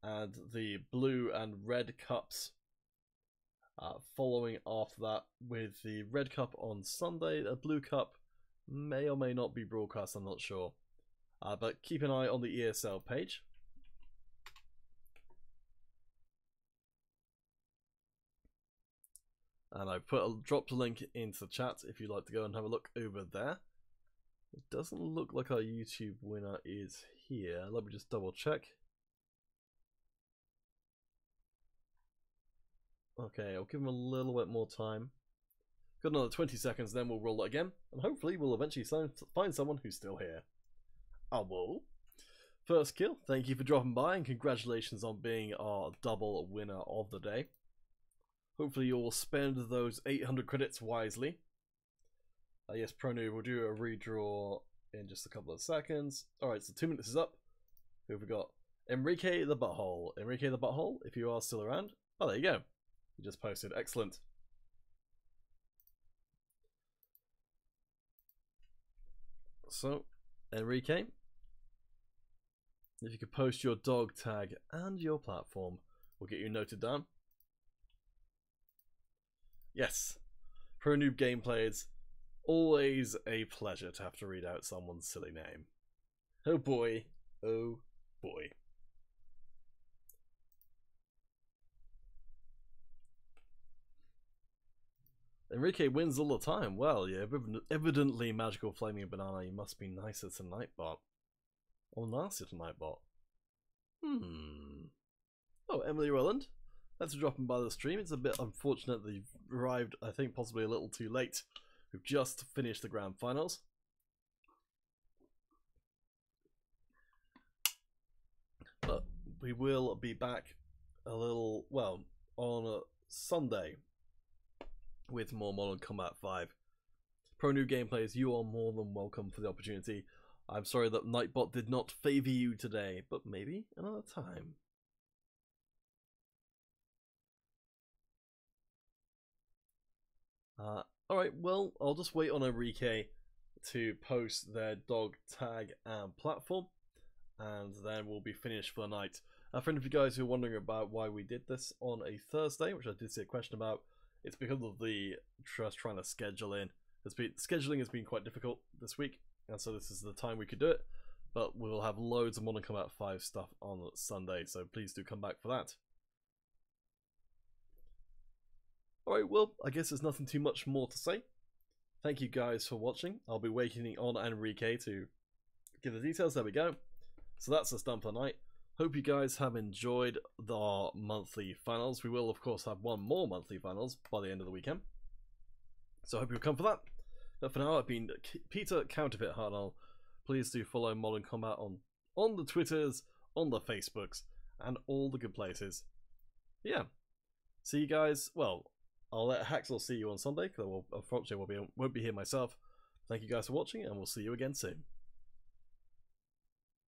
and the Blue and Red Cups following after that, with the Red Cup on Sunday. The Blue Cup may or may not be broadcast, I'm not sure. But keep an eye on the ESL page. And I dropped a link into the chat if you'd like to go and have a look over there. It doesn't look like our YouTube winner is here. Let me just double check. Okay, I'll give him a little bit more time. Got another 20 seconds, then we'll roll it again. And hopefully we'll eventually find someone who's still here. Whoa. First kill, thank you for dropping by and congratulations on being our double winner of the day. Hopefully you'll spend those 800 credits wisely. Yes, ProNoob will do a redraw in just a couple of seconds. Alright, so 2 minutes is up. Who have we got? Enrique the Butthole. Enrique the Butthole, if you are still around. Oh, there you go. You just posted. Excellent. So, Enrique, if you could post your dog tag and your platform, we'll get you noted down. Yes, Pro Noob Gameplays, always a pleasure to have to read out someone's silly name. Oh boy, oh boy. Enrique wins all the time. Well, yeah, evidently Magical Flaming Banana, you must be nicer to Nightbot. Or nastier to Nightbot. Oh, Emily Rowland. Thanks for dropping by the stream. It's a bit unfortunate that you've arrived, I think, possibly a little too late. We've just finished the grand finals. But we will be back a little, well, on a Sunday with more Modern Combat 5. Pro New Gameplays, you are more than welcome for the opportunity. I'm sorry that Nightbot did not favour you today, but maybe another time. Alright, well, I'll just wait on Enrique to post their dog tag and platform, and then we'll be finished for the night. For any of you guys who are wondering about why we did this on a Thursday, which I did see a question about, it's because of the just trying to schedule in. Scheduling has been quite difficult this week, and so this is the time we could do it, but we'll have loads of Modern Combat 5 stuff on Sunday, so please do come back for that. Alright, well, I guess there's nothing too much more to say. Thank you guys for watching. I'll be waiting on Enrique to give the details. There we go. So that's us done for the night. Hope you guys have enjoyed our monthly finals. We will, of course, have one more monthly finals by the end of the weekend. So I hope you'll come for that. But for now, I've been Peter Counterfeit Hartnell. Please do follow Modern Combat on the Twitters, on the Facebooks, and all the good places. Yeah. See you guys. Well, I'll let Haxel see you on Sunday, because unfortunately won't be here myself. Thank you guys for watching, and we'll see you again soon.